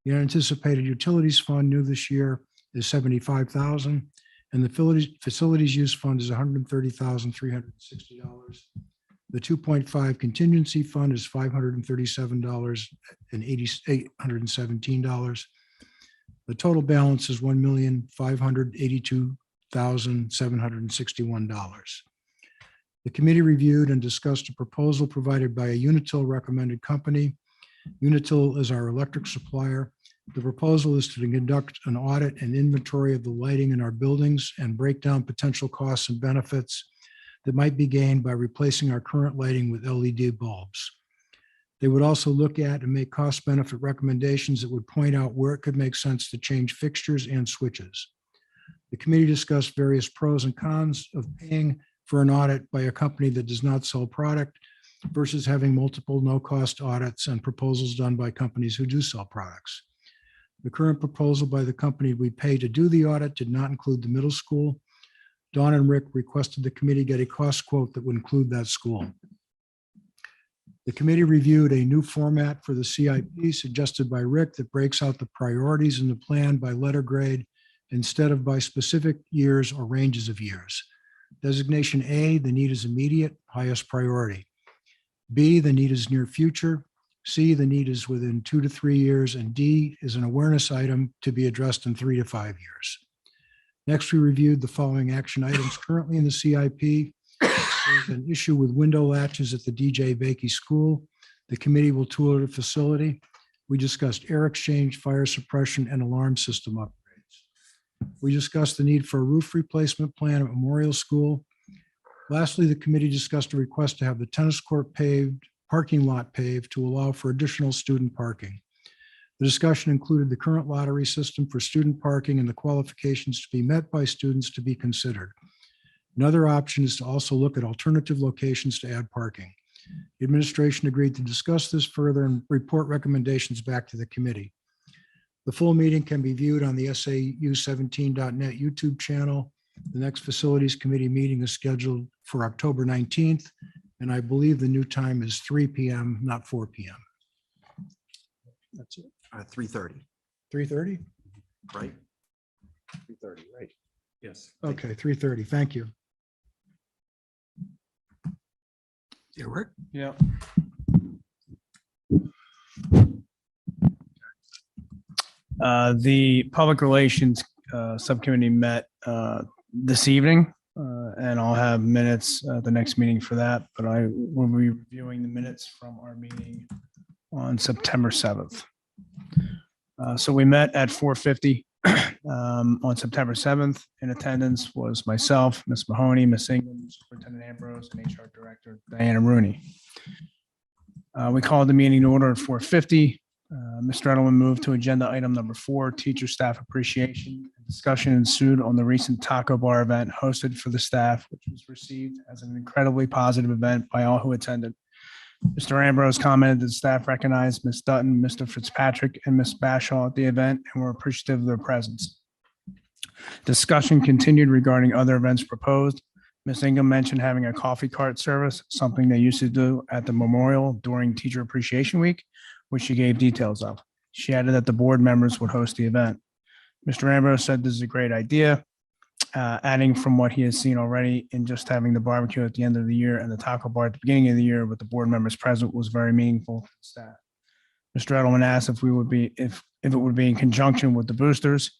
The unanticipated utilities fund new this year is $75,000, and the facilities use fund is $130,360. The 2.5 contingency fund is $537,817. The total balance is $1,582,761. The committee reviewed and discussed a proposal provided by a Unitil recommended company. Unitil is our electric supplier. The proposal is to conduct an audit and inventory of the lighting in our buildings and break down potential costs and benefits that might be gained by replacing our current lighting with LED bulbs. They would also look at and make cost benefit recommendations that would point out where it could make sense to change fixtures and switches. The committee discussed various pros and cons of paying for an audit by a company that does not sell product versus having multiple no-cost audits and proposals done by companies who do sell products. The current proposal by the company we pay to do the audit did not include the middle school. Dawn and Rick requested the committee get a cost quote that would include that school. The committee reviewed a new format for the CIP suggested by Rick that breaks out the priorities in the plan by letter grade instead of by specific years or ranges of years. Designation A, the need is immediate, highest priority. B, the need is near future. C, the need is within 2 to 3 years. And D is an awareness item to be addressed in 3 to 5 years. Next, we reviewed the following action items currently in the CIP. There's an issue with window latches at the DJ Bakey School. The committee will tour the facility. We discussed air exchange, fire suppression, and alarm system upgrades. We discussed the need for a roof replacement plan at Memorial School. Lastly, the committee discussed a request to have the tennis court paved, parking lot paved to allow for additional student parking. The discussion included the current lottery system for student parking and the qualifications to be met by students to be considered. Another option is to also look at alternative locations to add parking. The administration agreed to discuss this further and report recommendations back to the committee. The full meeting can be viewed on the SAU17.net YouTube channel. The next Facilities Committee meeting is scheduled for October 19th, and I believe the new time is 3 p.m., not 4 p.m. That's it. 3:30, 3:30? right? 3:30, right? Yes. Okay, 3:30. Thank you. Yeah, Rick? Yeah. The Public Relations Subcommittee met this evening, and I'll have minutes at the next meeting for that, but I will be reviewing the minutes from our meeting on September 7th. So we met at 4:50 on September 7th. In attendance was myself, Ms. Mahoney, Ms. Ingham, Superintendent Ambrose, and HR Director Diana Rooney. We called the meeting to order at 4:50. Mr. Edelman moved to agenda item number 4, teacher staff appreciation. Discussion ensued on the recent taco bar event hosted for the staff, which was received as an incredibly positive event by all who attended. Mr. Ambrose commented that staff recognized Ms. Dutton, Mr. Fitzpatrick, and Ms. Bashaw at the event and were appreciative of their presence. Discussion continued regarding other events proposed. Ms. Ingham mentioned having a coffee cart service, something they used to do at the memorial during Teacher Appreciation Week, which she gave details of. She added that the board members would host the event. Mr. Ambrose said this is a great idea, adding from what he has seen already in just having the barbecue at the end of the year and the taco bar at the beginning of the year with the board members present was very meaningful to the staff. Mr. Edelman asked if it would be in conjunction with the boosters.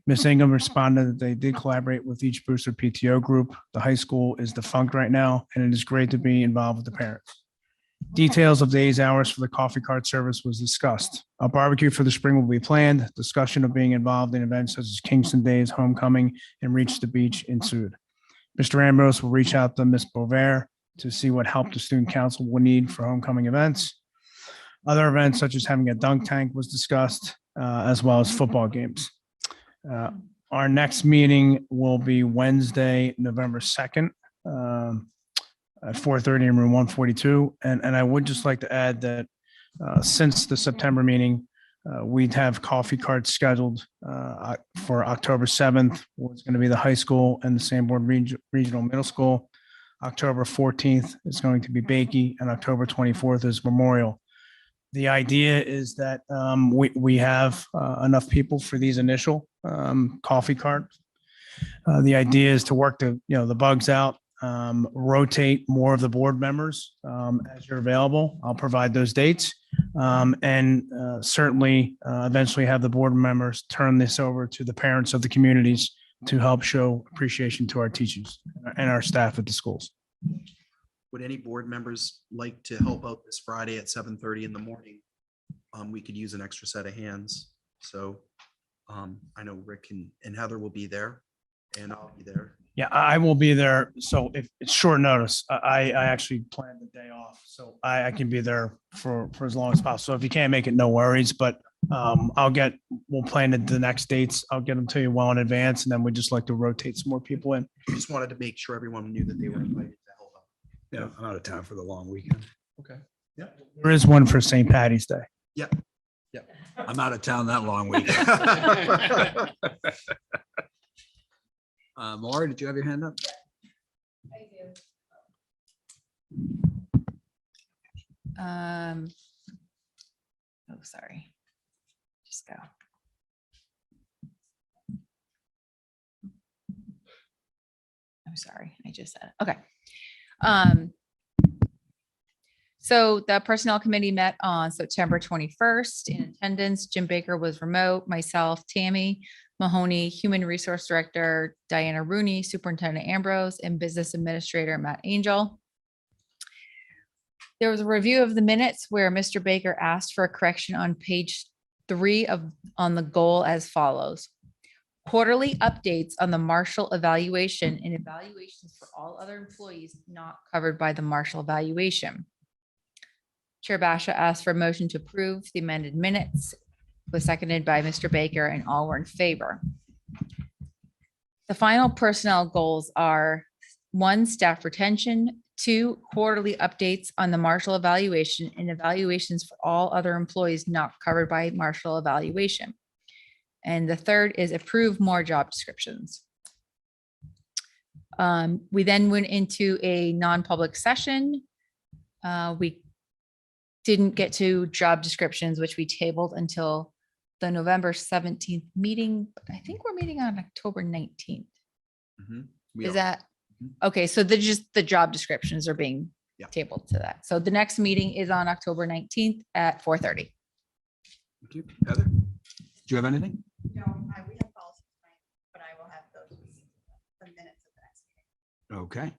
Ms. Ingham responded that they did collaborate with each booster PTO group. The high school is defunct right now, and it is great to be involved with the parents. Details of days, hours for the coffee cart service was discussed. A barbecue for the spring will be planned. Discussion of being involved in events such as Kingston Days, Homecoming, and Reach the Beach ensued. Mr. Ambrose will reach out to Ms. Bover to see what help the student council will need for homecoming events. Other events such as having a dunk tank was discussed, as well as football games. Our next meeting will be Wednesday, November 2nd. At 4:30 in room 142. And I would just like to add that since the September meeting, we'd have coffee carts scheduled for October 7th. Was going to be the high school and the Sanborn Regional Middle School. October 14th is going to be Bakey, and October 24th is Memorial. The idea is that we have enough people for these initial coffee carts. The idea is to work the bugs out. Rotate more of the board members as you're available. I'll provide those dates and certainly eventually have the board members turn this over to the parents of the communities to help show appreciation to our teachers and our staff at the schools. Would any board members like to help out this Friday at 7:30 in the morning? We could use an extra set of hands. So I know Rick and Heather will be there, and I'll be there. Yeah, I will be there. So if it's short notice, I actually planned the day off. So I can be there for as long as possible. So if you can't make it, no worries, but we'll plan it the next dates. I'll get them to you well in advance, and then we just like to rotate some more people in. Just wanted to make sure everyone knew that they were invited to help out. Yeah, I'm out of town for the long weekend. Okay. There is one for St. Patty's Day. Yep. I'm out of town that long weekend. Laura, did you have your hand up? Oh, sorry. Just go. I'm sorry, I just said it. Okay. So the Personnel Committee met on September 21st. In attendance, Jim Baker was remote, myself, Tammy Mahoney, Human Resource Director Diana Rooney, Superintendent Ambrose, and Business Administrator Matt Angel. There was a review of the minutes where Mr. Baker asked for a correction on page 3 on the goal as follows. Quarterly updates on the Marshall evaluation and evaluations for all other employees not covered by the Marshall evaluation. Chair Basha asked for a motion to approve the amended minutes, was seconded by Mr. Baker, and all were in favor. The final personnel goals are 1, staff retention, 2, quarterly updates on the Marshall evaluation and evaluations for all other employees not covered by Marshall evaluation. And the third is approve more job descriptions. We then went into a non-public session. We didn't get to job descriptions, which we tabled until the November 17th meeting. But I think we're meeting on October 19th. Is that okay? So just the job descriptions are being tabled to that. So the next meeting is on October 19th at 4:30. Thank you. Heather, do you have anything? No, we have policies tonight, but I will have those the minutes of the next meeting. Okay.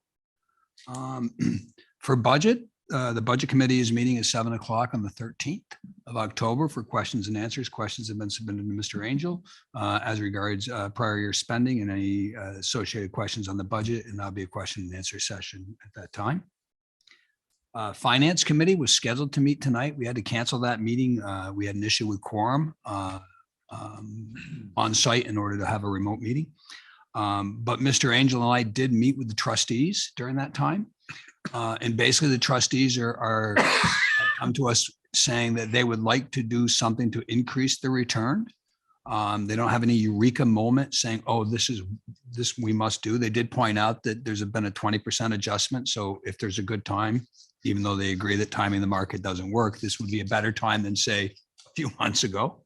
For budget, the Budget Committee is meeting at 7 o'clock on the 13th of October for questions and answers. Questions have been submitted to Mr. Angel as regards prior year spending and any associated questions on the budget, and that'll be a question and answer session at that time. Finance Committee was scheduled to meet tonight. We had to cancel that meeting. We had an issue with quorum on site in order to have a remote meeting. But Mr. Angel and I did meet with the trustees during that time. And basically the trustees are come to us saying that they would like to do something to increase the return. They don't have any eureka moment saying, oh, this we must do. They did point out that there's been a 20% adjustment. So if there's a good time, even though they agree that timing the market doesn't work, this would be a better time than say a few months ago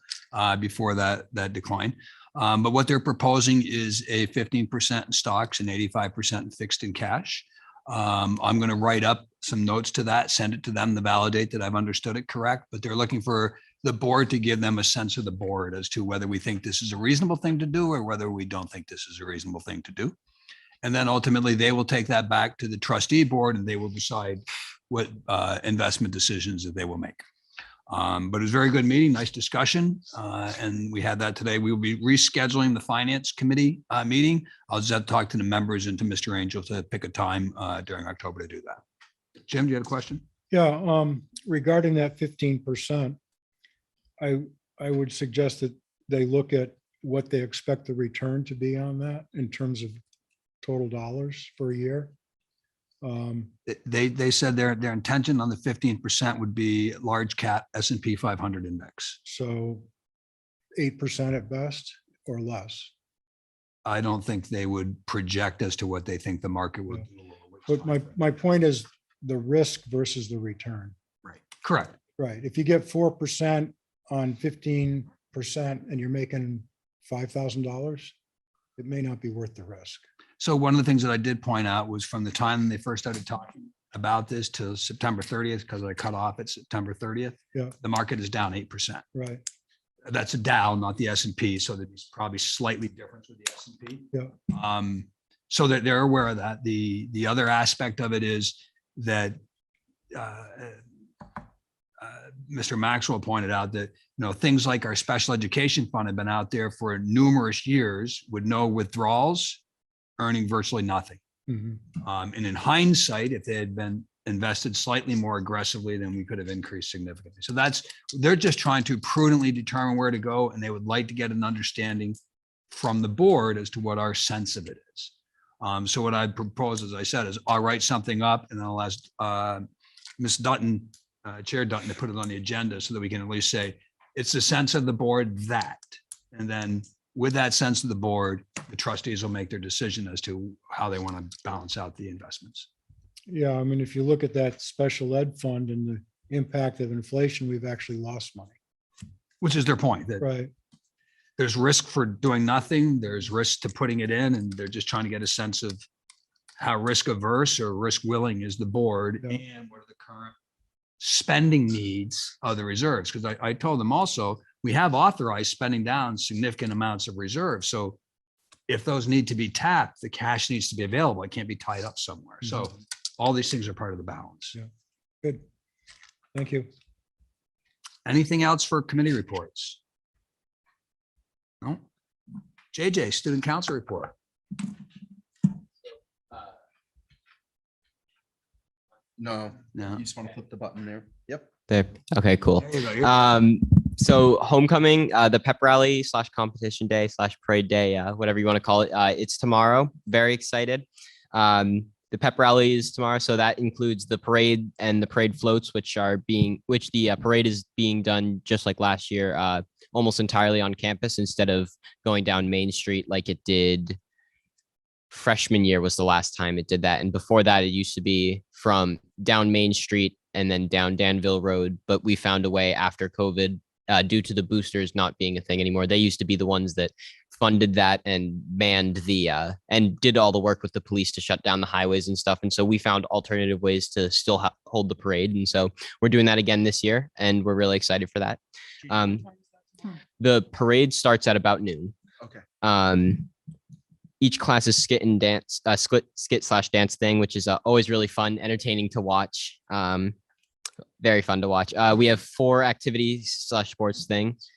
before that decline. But what they're proposing is a 15% in stocks and 85% fixed in cash. I'm going to write up some notes to that, send it to them to validate that I've understood it correct, but they're looking for the board to give them a sense of the board as to whether we think this is a reasonable thing to do or whether we don't think this is a reasonable thing to do. And then ultimately they will take that back to the trustee board and they will decide what investment decisions that they will make. But it was a very good meeting, nice discussion. And we had that today. We will be rescheduling the Finance Committee meeting. I'll just have to talk to the members and to Mr. Angel to pick a time during October to do that. Jim, do you have a question? Yeah, regarding that 15%, I would suggest that they look at what they expect the return to be on that in terms of total dollars for a year. They said their intention on the 15% would be large cap S&P 500 index. So 8% at best or less. I don't think they would project as to what they think the market will do. But my point is the risk versus the return. Right. Correct. Right. If you get 4% on 15% and you're making $5,000, it may not be worth the risk. So one of the things that I did point out was from the time they first started talking about this to September 30th, because I cut off at September 30th, Yeah. the market is down 8%. Right. That's a Dow, not the S&P. So there's probably slightly difference with the S&P. Yeah. So that they're aware of that. The other aspect of it is that Mr. Maxwell pointed out that, things like our special education fund have been out there for numerous years with no withdrawals. earning virtually nothing. Mhm. And in hindsight, if they had been invested slightly more aggressively, then we could have increased significantly. So they're just trying to prudently determine where to go, and they would like to get an understanding from the board as to what our sense of it is. So what I propose, as I said, is I'll write something up and then I'll ask Ms. Dutton, Chair Dutton, to put it on the agenda so that we can at least say, it's the sense of the board that, and then with that sense of the board, the trustees will make their decision as to how they want to balance out the investments. Yeah, I mean, if you look at that special ed fund and the impact of inflation, we've actually lost money. Which is their point, that Right. there's risk for doing nothing, there's risk to putting it in, and they're just trying to get a sense of how risk averse or risk willing is the board Yeah. and what are the current spending needs of the reserves. Because I told them also, we have authorized spending down significant amounts of reserves. So if those need to be tapped, the cash needs to be available. It can't be tied up somewhere. So all these things are part of the balance. Yeah. Good. Thank you. Anything else for committee reports? No? JJ, student council report. No, No. you just want to flip the button there. Yep. There. Okay, cool. There you go. You're- So homecoming, the pep rally / competition day / parade day, whatever you want to call it. It's tomorrow. Very excited. The pep rally is tomorrow. So that includes the parade and the parade floats, which the parade is being done just like last year, almost entirely on campus instead of going down Main Street like it did. Freshman year was the last time it did that. And before that, it used to be from down Main Street and then down Danville Road. But we found a way after COVID, due to the boosters not being a thing anymore. They used to be the ones that funded that and manned and did all the work with the police to shut down the highways and stuff. And so we found alternative ways to still hold the parade. And so we're doing that again this year, and we're really excited for that. The parade starts at about noon. Okay. Each class is skit and dance, skit/dance thing, which is always really fun, entertaining to watch. Very fun to watch. We have 4 activities / sports things,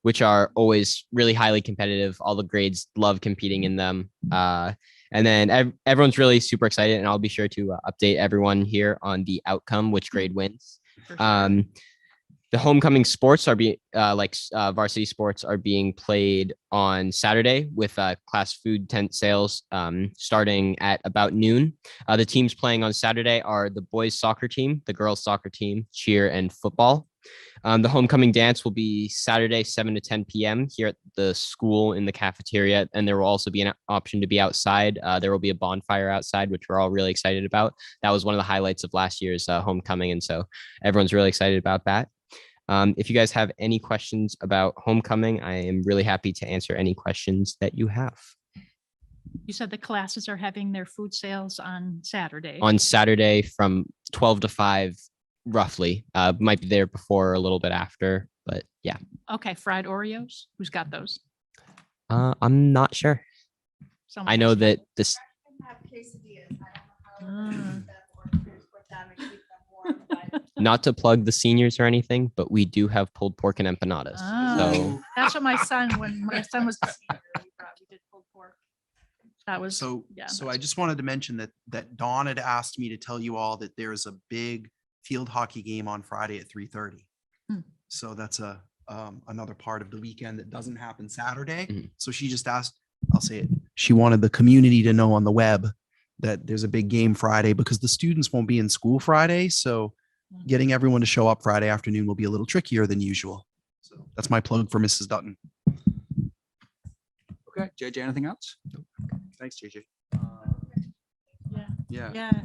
which are always really highly competitive. All the grades love competing in them. And then everyone's really super excited, and I'll be sure to update everyone here on the outcome, which grade wins. The homecoming sports are varsity sports are being played on Saturday with class food tent sales starting at about noon. The teams playing on Saturday are the boys soccer team, the girls soccer team, cheer, and football. The homecoming dance will be Saturday, 7 to 10 p.m. here at the school in the cafeteria. And there will also be an option to be outside. There will be a bonfire outside, which we're all really excited about. That was one of the highlights of last year's homecoming. And so everyone's really excited about that. If you guys have any questions about homecoming, I am really happy to answer any questions that you have. You said the classes are having their food sales on Saturday. On Saturday from 12 to 5, roughly. Might be there before or a little bit after, but yeah. Okay, fried Oreos. Who's got those? I'm not sure. Someone I know else? that this. Not to plug the seniors or anything, but we do have pulled pork and empanadas. Oh, So that's what when my son was a senior, we did pulled pork. That was, So, yeah. so I just wanted to mention that Dawn had asked me to tell you all that there's a big field hockey game on Friday at 3:30. Hmm. So that's another part of the weekend that doesn't happen Saturday. Mhm. So she just asked, I'll say it, she wanted the community to know on the web that there's a big game Friday because the students won't be in school Friday. So getting everyone to show up Friday afternoon will be a little trickier than usual. So that's my plug for Mrs. Dutton. Okay, JJ, anything else? Thanks, JJ. Yeah. Yeah. Yeah,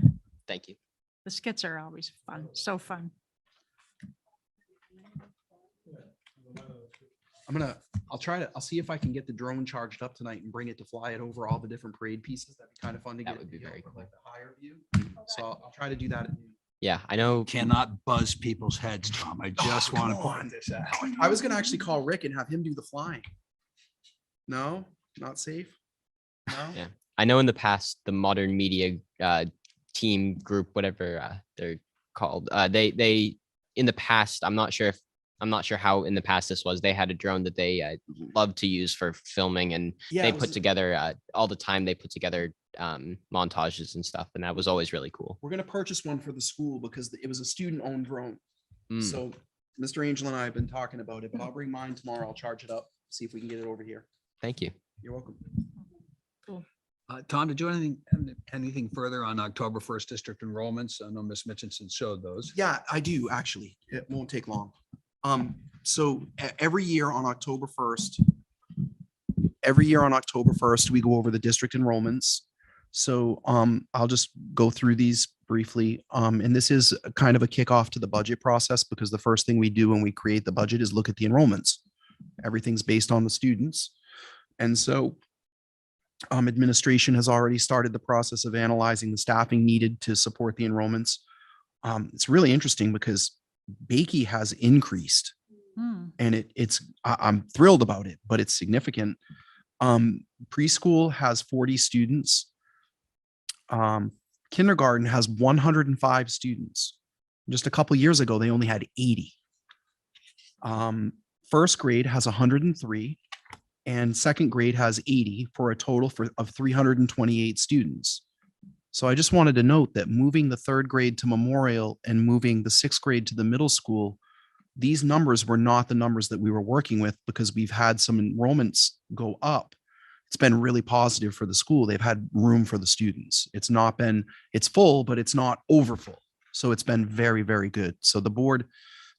thank you. the skits are always fun, so fun. I'll see if I can get the drone charged up tonight and bring it to fly it over all the different parade pieces. That'd be kind of fun to That get. would be you know, very from, cool. like, the higher view. So I'll try to do that. Yeah, I know. Cannot buzz people's heads, Tom. I just want to come on. point this out. I was gonna actually call Rick and have him do the flying. No, not safe. No. Yeah. I know in the past, the modern media team group, whatever they're called, they in the past, I'm not sure if I'm not sure how in the past this was. They had a drone that they loved to use for filming, and Yeah, they it was- put together all the time. They put together montages and stuff, and that was always really cool. We're gonna purchase one for the school because it was a student-owned drone. Mm. So Mr. Angel and I have been talking about it, but I'll bring mine tomorrow. I'll charge it up, see if we can get it over here. Thank you. You're welcome. Tom, did you do anything further on October 1st district enrollments? I know Ms. Mitchinson showed those. Yeah, I do, actually. It won't take long. So every year on October 1st, we go over the district enrollments. So I'll just go through these briefly. And this is kind of a kickoff to the budget process, because the first thing we do when we create the budget is look at the enrollments. Everything's based on the students. And so administration has already started the process of analyzing the staffing needed to support the enrollments. It's really interesting because Bakey has increased, and I'm thrilled about it, but it's significant. Preschool has 40 students. Kindergarten has 105 students. Just a couple years ago, they only had 80. First grade has 103, and second grade has 80 for a total of 328 students. So I just wanted to note that moving the third grade to Memorial and moving the sixth grade to the middle school, these numbers were not the numbers that we were working with, because we've had some enrollments go up. It's been really positive for the school. They've had room for the students. It's full, but it's not over full. So it's been very, very good. So the board,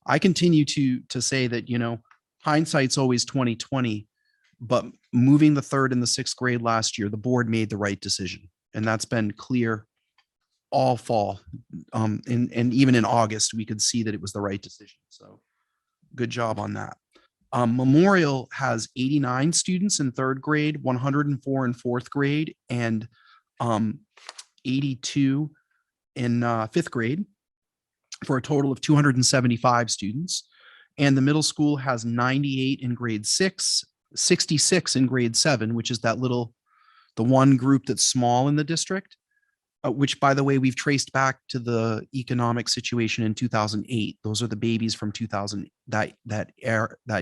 I continue to say that, hindsight's always 20/20, but moving the third and the sixth grade last year, the board made the right decision. And that's been clear all fall. And even in August, we could see that it was the right decision. So good job on that. Memorial has 89 students in third grade, 104 in fourth grade, and 82 in fifth grade, for a total of 275 students. And the middle school has 98 in grade 6, 66 in grade 7, which is the one group that's small in the district, which, by the way, we've traced back to the economic situation in 2008. Those are the babies from 2000, that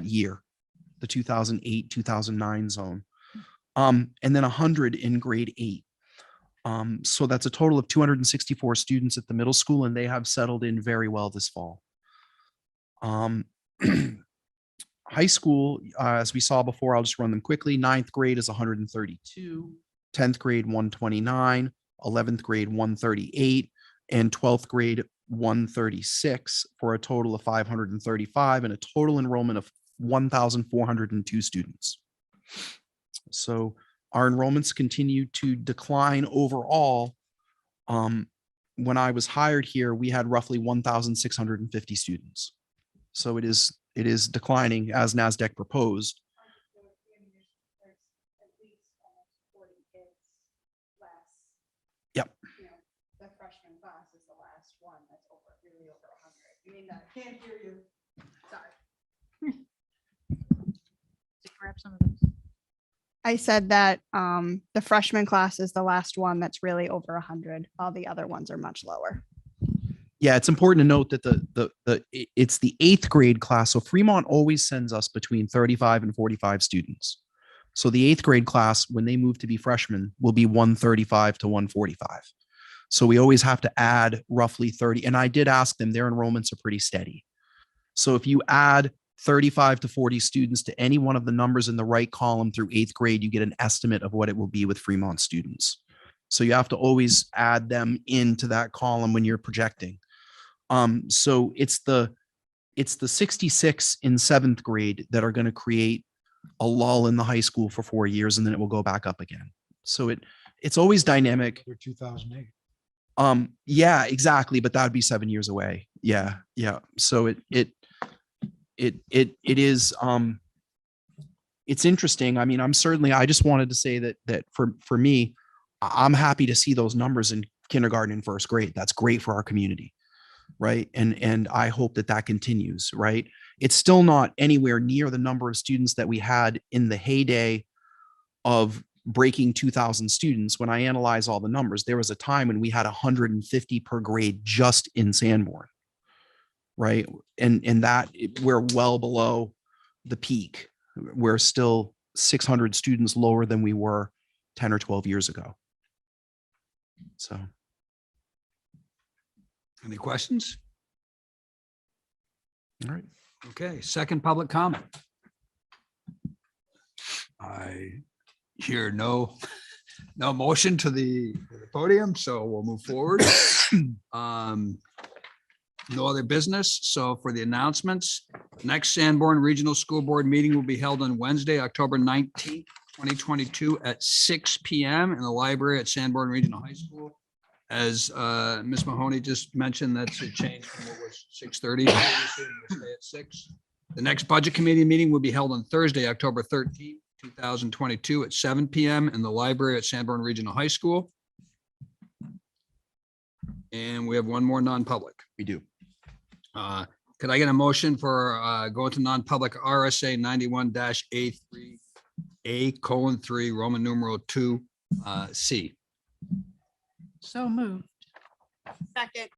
year, the 2008, 2009 zone. And then 100 in grade 8. So that's a total of 264 students at the middle school, and they have settled in very well this fall. High school, as we saw before, I'll just run them quickly. 9th grade is 132, 10th grade 129, 11th grade 138, and 12th grade 136, for a total of 535, and a total enrollment of 1,402 students. So our enrollments continue to decline overall. When I was hired here, we had roughly 1,650 students. So it is declining as NASDAQ proposed. Yep. The freshman class is the last one that's really over 100. I mean, I can't hear you. Sorry. Grab some of those. I said that the freshman class is the last one that's really over 100. All the other ones are much lower. Yeah, it's important to note that it's the 8th grade class. So Fremont always sends us between 35 and 45 students. So the 8th grade class, when they move to be freshmen, will be 135 to 145. So we always have to add roughly 30. And I did ask them, their enrollments are pretty steady. So if you add 35 to 40 students to any one of the numbers in the right column through 8th grade, you get an estimate of what it will be with Fremont students. So you have to always add them into that column when you're projecting. So it's the 66 in 7th grade that are going to create a lull in the high school for 4 years, and then it will go back up again. So it's always dynamic. They're 2008. Yeah, exactly. But that would be 7 years away. Yeah. So it is, it's interesting. I mean, I just wanted to say that for me, I'm happy to see those numbers in kindergarten and first grade. That's great for our community. Right. And I hope that continues. Right. It's still not anywhere near the number of students that we had in the heyday of breaking 2,000 students. When I analyze all the numbers, there was a time when we had 150 per grade just in Sanborn. right? And that we're well below the peak. We're still 600 students lower than we were 10 or 12 years ago. So. Any questions? All right. Okay, second public comment. I hear no motion to the podium, so we'll move forward. No other business. So for the announcements, next Sanborn Regional School Board meeting will be held on Wednesday, October 19th, 2022 at 6 p.m. in the library at Sanborn Regional High School. As Ms. Mahoney just mentioned, that's a change from what was 6:30 previously. We'll stay at 6. The next Budget Committee meeting will be held on Thursday, October 13th, 2022 at 7 p.m. in the library at Sanborn Regional High School. And we have one more non-public. We do. Could I get a motion for going to non-public RSA 91-A3 Roman numeral 2 C? So moved. Second.